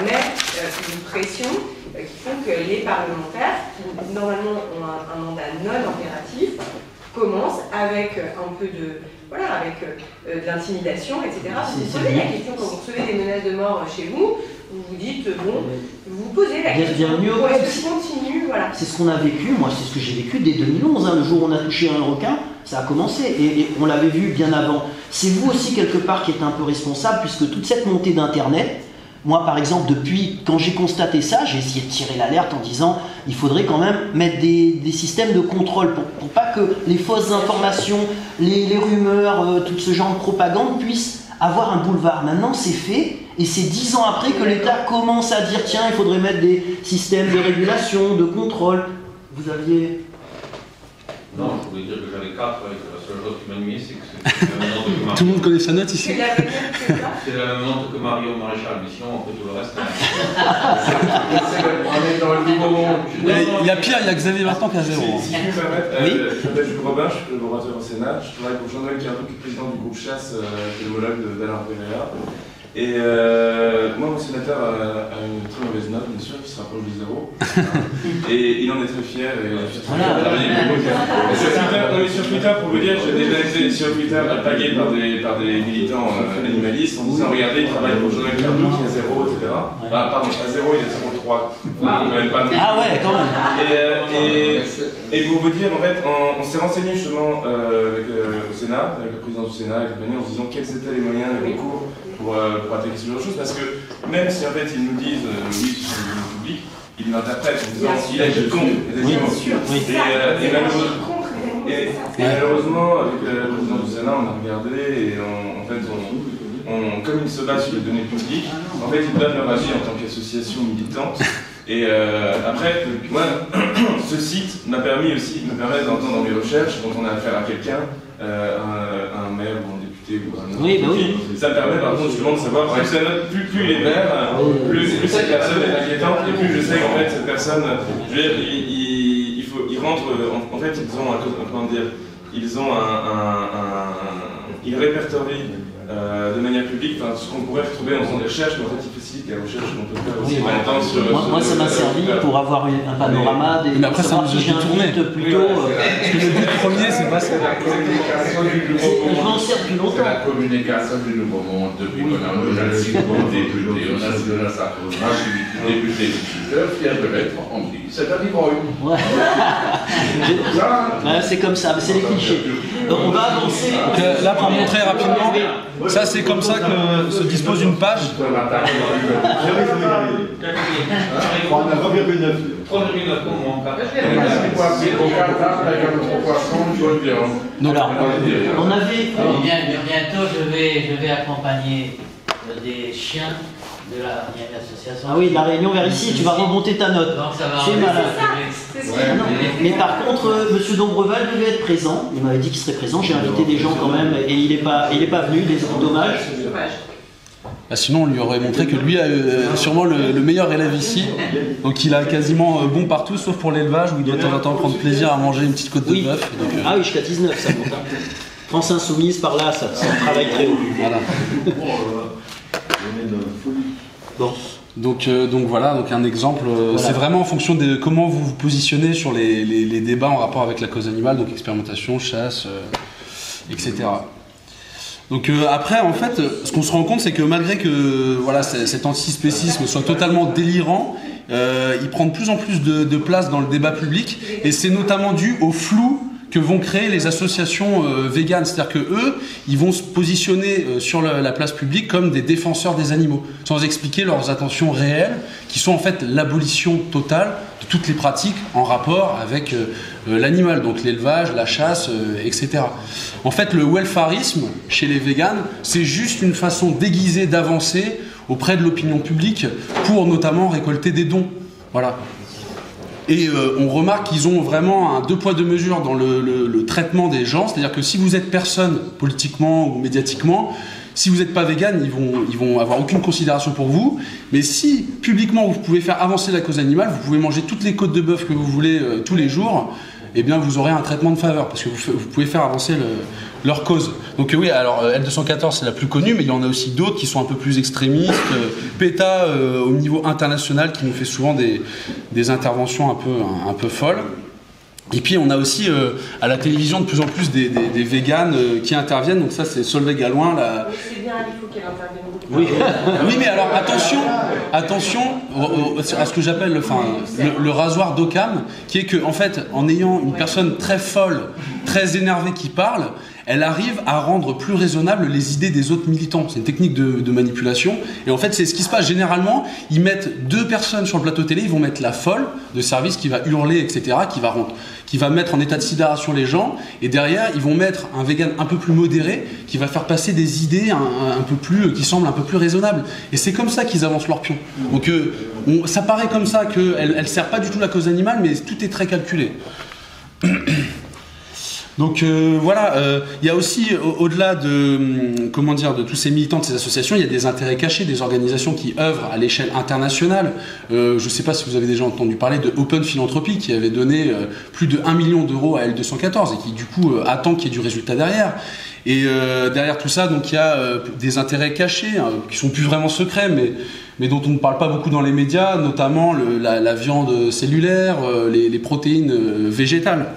met une pression qui font que les parlementaires, qui normalement ont un mandat non impératif, commencent avec un peu de... Voilà, avec de l'intimidation, etc. Vous posez la question, quand vous recevez des menaces de mort chez vous, vous vous dites, bon, vous posez la question, est-ce que je continue, voilà. C'est ce qu'on a vécu, moi c'est ce que j'ai vécu dès 2011, hein, le jour où on a touché un requin, ça a commencé, et on l'avait vu bien avant. C'est vous aussi quelque part qui êtes un peu responsable, puisque toute cette montée d'Internet, moi par exemple, depuis quand j'ai constaté ça, j'ai essayé de tirer l'alerte en disant il faudrait quand même mettre des systèmes de contrôle pour pas que les fausses informations, les rumeurs, tout ce genre de propagande puissent avoir un boulevard. Maintenant, c'est fait, et c'est 10 ans après que l'État commence à dire tiens, il faudrait mettre des systèmes de régulation, de contrôle. Vous aviez... Non, je voulais dire que j'avais 4 et que la seule chose qui m'ennuyait, c'est que c'est la même note que Mario. Tout le monde connaît sa note ici. C'est la même note que Mario Maréchal, mais sinon, après tout le reste. On est dans le niveau monde. Il y a pire, il y a Xavier Martin qui a 0. Si je peux me permettre, je m'appelle Jules Robin, je suis collaborateur au Sénat, je travaille pour Jean-Noël Cardoux, qui est président du groupe Chasse, qui est l'homologue d'Alain Pereira. Et moi, mon sénateur a une très mauvaise note, bien sûr, qui se rapproche du 0. Et il en est très fier. Et je suis très fier de travailler pour lui. Sur Twitter, pour vous dire, j'ai déjà été sur Twitter alpagué par des militants animalistes en disant regardez, il travaille pour Jean-Noël Cardoux qui est 0, etc. Ah, pardon, à 0, il est 0,3. Ah ouais, quand même. Et pour vous dire, en fait, on s'est renseigné justement au Sénat, avec le président du Sénat, avec en se disant quels étaient les moyens et les recours pour attaquer ce genre de choses, parce que même si en fait ils nous disent oui, ce sont des données publiques, ils l'interprètent en disant il a dit contre, et malheureusement, avec le président du Sénat, on a regardé et en fait, comme ils se basent sur les données publiques, en fait ils donnent leur avis en tant qu'association militante. Et après, moi, ce site me permet d'entendre dans mes recherches, quand on a affaire à quelqu'un, un maire ou un député ou un autre. Oui, bah oui. Ça me permet par contre justement de savoir plus les maires, plus cette personne est inquiétante et plus je sais qu'en fait cette personne, je veux dire, ils rentrent, en fait ils répertorient de manière publique ce qu'on pourrait retrouver en faisant des recherches, mais en fait ils facilitent les recherches qu'on peut faire aussi en même temps sur... Moi ça m'a servi pour avoir un panorama des... Mais après ça nous a détourné. Plutôt... Parce que le but premier c'est pas ça. La communication du nouveau monde. Je m'en sers depuis longtemps. C'est la communication du nouveau monde. Depuis qu'on a déjà 6 bons députés, on a Jonas Sarkozy, député visiteur, fier de l'être, on dit c'est un ivrogne. C'est comme ça, c'est les clichés. Donc on va avancer. Là pour montrer rapidement, ça c'est comme ça que se dispose une page. 3,9, comment on Alors, on avait... Bientôt je vais accompagner des chiens de la association. Ah oui, de la Réunion vers ici, tu vas remonter ta note. C'est malin. Mais par contre, Monsieur Dombreval devait être présent. Il m'avait dit qu'il serait présent. J'ai invité des gens quand même et il n'est pas venu. Dommage. Bah sinon, on lui aurait montré que lui a sûrement le meilleur élève ici. Donc il a quasiment bon partout, sauf pour l'élevage où il doit de temps en temps prendre plaisir à manger une petite côte de bœuf. Ah oui, jusqu'à 19, ça compte. France Insoumise, par là, ça travaille très haut. Voilà. Bon. Donc voilà, donc un exemple, c'est vraiment en fonction de comment vous vous positionnez sur les débats en rapport avec la cause animale, donc expérimentation, chasse, etc. Donc après, en fait, ce qu'on se rend compte, c'est que malgré que voilà, cet antispécisme soit totalement délirant, il prend de plus en plus de place dans le débat public, et c'est notamment dû au flou que vont créer les associations véganes. C'est-à-dire que eux, ils vont se positionner sur la place publique comme des défenseurs des animaux, sans expliquer leurs intentions réelles, qui sont en fait l'abolition totale de toutes les pratiques en rapport avec l'animal, donc l'élevage, la chasse, etc. En fait, le welfarisme, chez les véganes, c'est juste une façon déguisée d'avancer auprès de l'opinion publique pour notamment récolter des dons. Voilà. Et on remarque qu'ils ont vraiment un 2 poids 2 mesures dans le traitement des gens, c'est-à-dire que si vous êtes personne politiquement ou médiatiquement, si vous n'êtes pas vegan, ils vont avoir aucune considération pour vous. Mais si publiquement vous pouvez faire avancer la cause animale, vous pouvez manger toutes les côtes de bœuf que vous voulez tous les jours, eh bien vous aurez un traitement de faveur parce que vous pouvez faire avancer leur cause. Donc oui, alors L214 c'est la plus connue, mais il y en a aussi d'autres qui sont un peu plus extrémistes. PETA au niveau international qui nous fait souvent des interventions un peu folles. Et puis on a aussi à la télévision de plus en plus des véganes qui interviennent. Donc ça c'est Solveig Galloin. C'est bien, il faut qu'elle intervienne beaucoup. Oui. Oui, mais alors attention à ce que j'appelle le rasoir d'Occam, qui est que en fait en ayant une personne très folle très énervée qui parle, elle arrive à rendre plus raisonnables les idées des autres militants. C'est une technique de manipulation. Et en fait, c'est ce qui se passe. Généralement, ils mettent 2 personnes sur le plateau télé, ils vont mettre la folle de service qui va hurler, etc., qui va mettre en état de sidération les gens. Et derrière, ils vont mettre un vegan un peu plus modéré qui va faire passer des idées un peu plus, qui semblent un peu plus raisonnables. Et c'est comme ça qu'ils avancent leur pion. Donc, ça paraît comme ça qu'elle ne sert pas du tout la cause animale, mais tout est très calculé. Donc voilà, il y a aussi, au-delà de tous ces militants, de ces associations, il y a des intérêts cachés, des organisations qui œuvrent à l'échelle internationale. Je ne sais pas si vous avez déjà entendu parler de Open Philanthropy, qui avait donné plus de 1 million d'euros à L214 et qui du coup attend qu'il y ait du résultat derrière. Et derrière tout ça, donc il y a des intérêts cachés, qui sont plus vraiment secrets, mais dont on ne parle pas beaucoup dans les médias, notamment la viande cellulaire, les protéines végétales.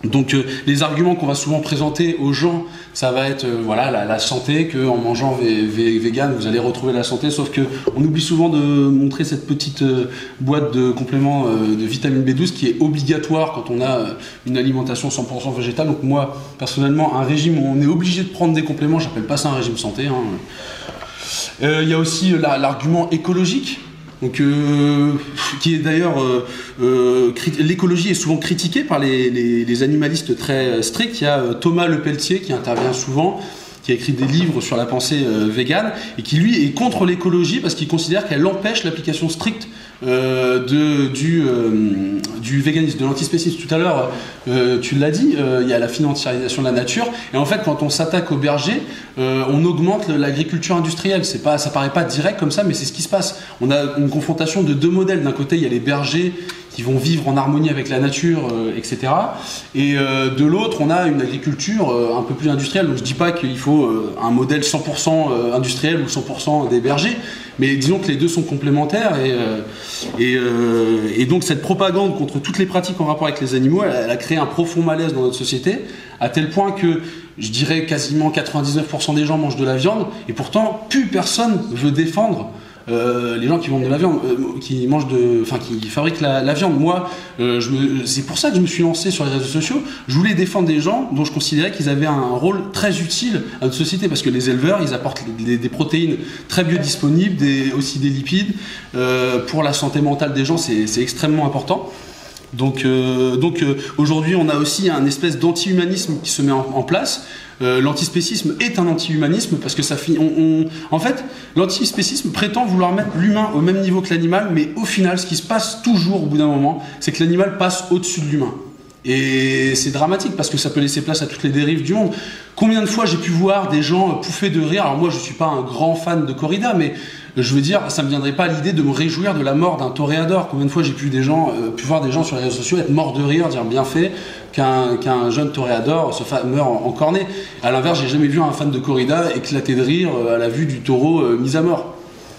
Donc les arguments qu'on va souvent présenter aux gens, ça va être la santé, qu'en mangeant vegan vous allez retrouver la santé, sauf qu'on oublie souvent de montrer cette petite boîte de compléments de vitamine B12 qui est obligatoire quand on a une alimentation 100% végétale. Donc moi personnellement, un régime où on est obligé de prendre des compléments, j'appelle pas ça un régime santé. Il y a aussi l'argument écologique. Donc, qui est d'ailleurs l'écologie est souvent critiquée par les animalistes très stricts. Il y a Thomas Lepelletier qui intervient souvent, qui a écrit des livres sur la pensée végane et qui lui est contre l'écologie parce qu'il considère qu'elle empêche l'application stricte du véganisme, de l'antispécisme. Tout à l'heure, tu l'as dit, il y a la financiarisation de la nature, et en fait quand on s'attaque aux bergers, on augmente l'agriculture industrielle. Ça paraît pas direct comme ça, mais c'est ce qui se passe. On a une confrontation de 2 modèles. D'un côté, il y a les bergers qui vont vivre en harmonie avec la nature, etc. Et de l'autre, on a une agriculture un peu plus industrielle. Donc je dis pas qu'il faut un modèle 100% industriel ou 100% des bergers, mais disons que les deux sont complémentaires. Et donc cette propagande contre toutes les pratiques en rapport avec les animaux, elle a créé un profond malaise dans notre société, à tel point que je dirais quasiment 99% des gens mangent de la viande, et pourtant plus personne veut défendre les gens qui vendent de la viande, qui fabriquent la viande. Moi, c'est pour ça que je me suis lancé sur les réseaux sociaux. Je voulais défendre des gens dont je considérais qu'ils avaient un rôle très utile à notre société, parce que les éleveurs, ils apportent des protéines très biodisponibles, aussi des lipides. Pour la santé mentale des gens, c'est extrêmement important. Donc aujourd'hui, on a aussi un espèce d'anti-humanisme qui se met en place. L'antispécisme est un anti-humanisme parce que en fait, l'antispécisme prétend vouloir mettre l'humain au même niveau que l'animal, mais au final, ce qui se passe toujours au bout d'un moment, c'est que l'animal passe au-dessus de l'humain. Et c'est dramatique parce que ça peut laisser place à toutes les dérives du monde. Combien de fois j'ai pu voir des gens pouffer de rire? Alors moi, je suis pas un grand fan de corrida, mais je veux dire, ça me viendrait pas à l'idée de me réjouir de la mort d'un toréador. Combien de fois j'ai pu voir des gens sur les réseaux sociaux être morts de rire, dire bien fait qu'un jeune toréador meurt en cornet. À l'inverse, j'ai jamais vu un fan de corrida éclater de rire à la vue du taureau mis à mort.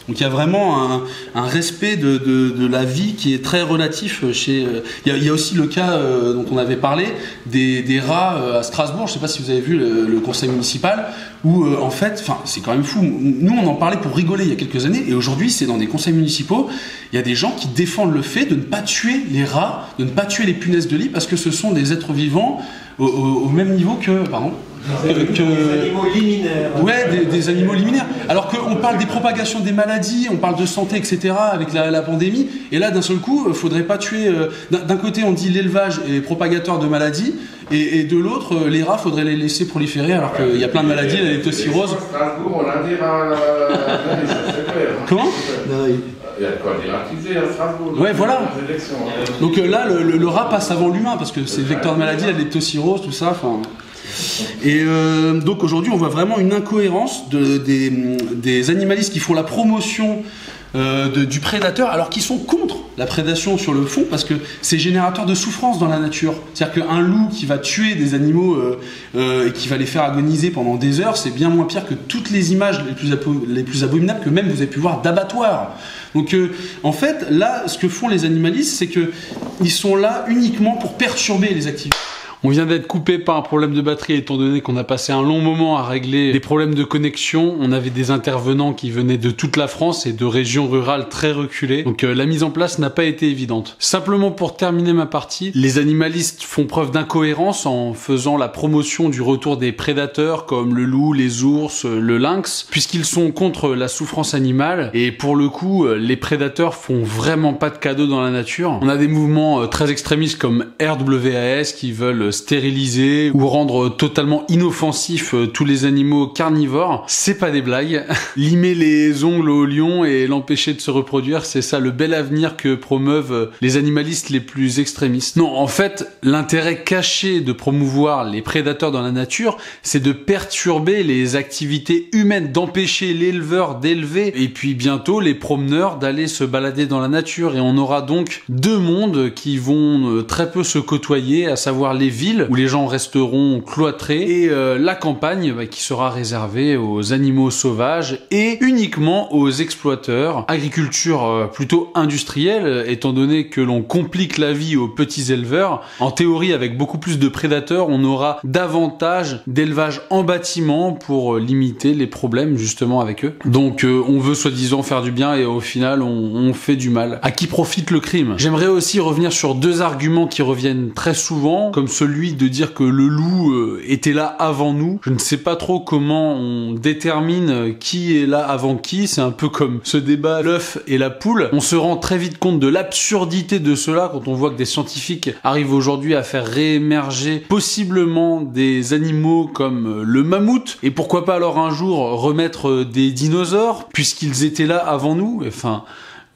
Donc il y a vraiment un respect de la vie qui est très relatif chez... Il y a aussi le cas dont on avait parlé des rats à Strasbourg. Je ne sais pas si vous avez vu le conseil municipal où en fait, c'est quand même fou. Nous on en parlait pour rigoler il y a quelques années et aujourd'hui c'est dans des conseils municipaux, il y a des gens qui défendent le fait de ne pas tuer les rats, de ne pas tuer les punaises de lit parce que ce sont des êtres vivants au même niveau que... Pardon. Des animaux liminaires. Ouais, des animaux liminaires. Alors qu'on parle des propagations des maladies, on parle de santé, etc. avec la pandémie. Et là, d'un seul coup, il ne faudrait pas tuer... D'un côté, on dit l'élevage est propagateur de maladies. Et de l'autre, les rats, il faudrait les laisser proliférer alors qu'il y a plein de maladies, la leptospirose. Strasbourg, on a des rats... Comment ? Il y a quoi démocratiser à Strasbourg. Ouais, voilà. Donc là, le rat passe avant l'humain parce que c'est vecteur de maladie, la leptospirose, tout ça. Et donc aujourd'hui, on voit vraiment une incohérence des animalistes qui font la promotion du prédateur alors qu'ils sont contre la prédation sur le fond parce que c'est générateur de souffrance dans la nature. C'est-à-dire qu'un loup qui va tuer des animaux et qui va les faire agoniser pendant des heures, c'est bien moins pire que toutes les images les plus abominables que même vous avez pu voir d'abattoirs. Donc en fait, là, ce que font les animalistes, c'est qu'ils sont là uniquement pour perturber les activités. On vient d'être coupé par un problème de batterie étant donné qu'on a passé un long moment à régler des problèmes de connexion. On avait des intervenants qui venaient de toute la France et de régions rurales très reculées. Donc la mise en place n'a pas été évidente. Simplement pour terminer ma partie, les animalistes font preuve d'incohérence en faisant la promotion du retour des prédateurs comme le loup, les ours, le lynx, puisqu'ils sont contre la souffrance animale. Et pour le coup, les prédateurs font vraiment pas de cadeaux dans la nature. On a des mouvements très extrémistes comme RWAS qui veulent stériliser ou rendre totalement inoffensifs tous les animaux carnivores. C'est pas des blagues. Limer les ongles au lion et l'empêcher de se reproduire, c'est ça le bel avenir que promeuvent les animalistes les plus extrémistes. Non, en fait, l'intérêt caché de promouvoir les prédateurs dans la nature, c'est de perturber les activités humaines, d'empêcher l'éleveur d'élever et puis bientôt les promeneurs d'aller se balader dans la nature. Et on aura donc deux mondes qui vont très peu se côtoyer, à savoir les villes où les gens resteront cloîtrés et la campagne qui sera réservée aux animaux sauvages et uniquement aux exploiteurs. Agriculture plutôt industrielle, étant donné que l'on complique la vie aux petits éleveurs. En théorie, avec beaucoup plus de prédateurs, on aura davantage d'élevage en bâtiment pour limiter les problèmes justement avec eux. Donc on veut soi-disant faire du bien et au final on fait du mal. À qui profite le crime? J'aimerais aussi revenir sur deux arguments qui reviennent très souvent, comme celui de dire que le loup était là avant nous. Je ne sais pas trop comment on détermine qui est là avant qui. C'est un peu comme ce débat l'œuf et la poule. On se rend très vite compte de l'absurdité de cela quand on voit que des scientifiques arrivent aujourd'hui à faire réémerger possiblement des animaux comme le mammouth. Et pourquoi pas alors un jour remettre des dinosaures puisqu'ils étaient là avant nous. Enfin,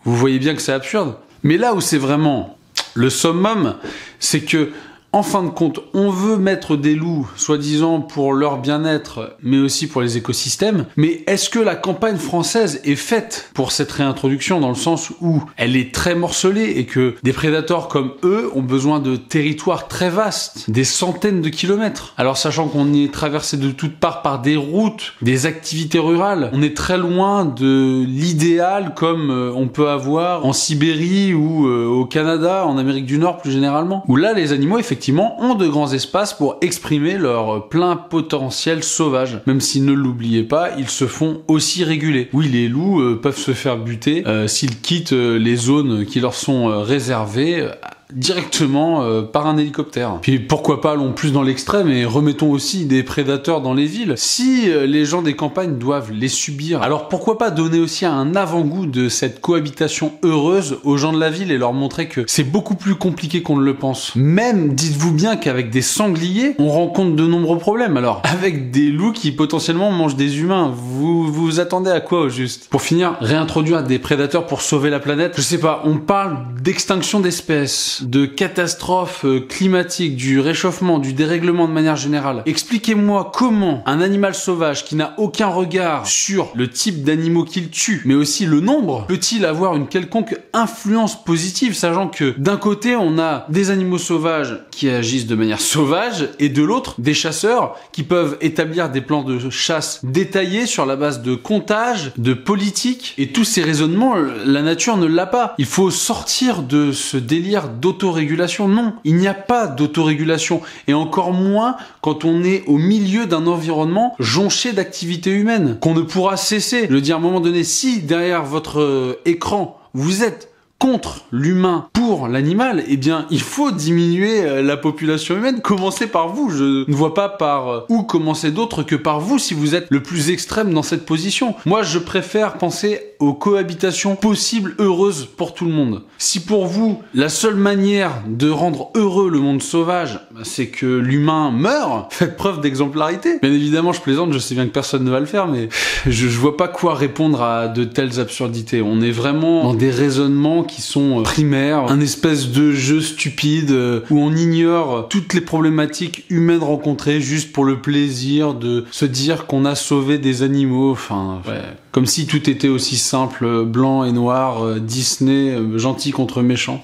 vous voyez bien que c'est absurde. Mais là où c'est vraiment le summum, c'est que en fin de compte, on veut mettre des loups, soi-disant pour leur bien-être, mais aussi pour les écosystèmes. Mais est-ce que la campagne française est faite pour cette réintroduction, dans le sens où elle est très morcelée et que des prédateurs comme eux ont besoin de territoires très vastes, des centaines de kilomètres? Alors sachant qu'on est traversé de toutes parts par des routes, des activités rurales, on est très loin de l'idéal comme on peut avoir en Sibérie ou au Canada, en Amérique du Nord plus généralement, où là les animaux effectivement ont de grands espaces pour exprimer leur plein potentiel sauvage. Même si, ne l'oubliez pas, ils se font aussi réguler. Oui, les loups peuvent se faire buter s'ils quittent les zones qui leur sont réservées directement par un hélicoptère. Puis pourquoi pas allons plus dans l'extrême et remettons aussi des prédateurs dans les villes. Si les gens des campagnes doivent les subir, alors pourquoi pas donner aussi un avant-goût de cette cohabitation heureuse aux gens de la ville et leur montrer que c'est beaucoup plus compliqué qu'on ne le pense. Même, dites-vous bien qu'avec des sangliers, on rencontre de nombreux problèmes. Alors, avec des loups qui potentiellement mangent des humains, vous attendez à quoi au juste? Pour finir, réintroduire des prédateurs pour sauver la planète, je sais pas, on parle d'extinction d'espèces, de catastrophes climatiques, du réchauffement, du dérèglement de manière générale. Expliquez-moi comment un animal sauvage qui n'a aucun regard sur le type d'animaux qu'il tue, mais aussi le nombre, peut-il avoir une quelconque influence positive, sachant que d'un côté on a des animaux sauvages qui agissent de manière sauvage et de l'autre des chasseurs qui peuvent établir des plans de chasse détaillés sur la base de comptage, de politique, et tous ces raisonnements, la nature ne l'a pas. Il faut sortir de ce délire d'autorégulation. Non, il n'y a pas d'autorégulation, et encore moins quand on est au milieu d'un environnement jonché d'activités humaines, qu'on ne pourra cesser. Je veux dire, à un moment donné, si derrière votre écran, vous êtes contre l'humain pour l'animal, eh bien, il faut diminuer la population humaine. Commencez par vous. Je ne vois pas par où commencer d'autre que par vous si vous êtes le plus extrême dans cette position. Moi, je préfère penser aux cohabitations possibles heureuses pour tout le monde. Si pour vous, la seule manière de rendre heureux le monde sauvage, c'est que l'humain meure, faites preuve d'exemplarité. Bien évidemment, je plaisante, je sais bien que personne ne va le faire, mais je vois pas quoi répondre à de telles absurdités. On est vraiment dans des raisonnements qui sont primaires, un espèce de jeu stupide où on ignore toutes les problématiques humaines rencontrées juste pour le plaisir de se dire qu'on a sauvé des animaux. Enfin, ouais. Comme si tout était aussi simple, blanc et noir, Disney, gentil contre méchant.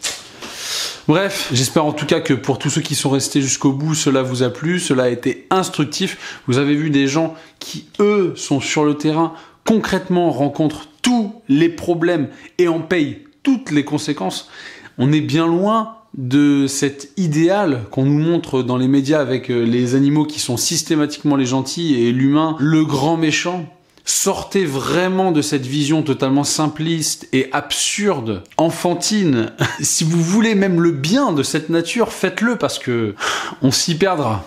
Bref, j'espère en tout cas que pour tous ceux qui sont restés jusqu'au bout, cela vous a plu, cela a été instructif. Vous avez vu des gens qui, eux, sont sur le terrain, concrètement rencontrent tous les problèmes et en payent toutes les conséquences. On est bien loin de cet idéal qu'on nous montre dans les médias avec les animaux qui sont systématiquement les gentils et l'humain le grand méchant. Sortez vraiment de cette vision totalement simpliste et absurde, enfantine. Si vous voulez même le bien de cette nature, faites-le parce que on s'y perdra.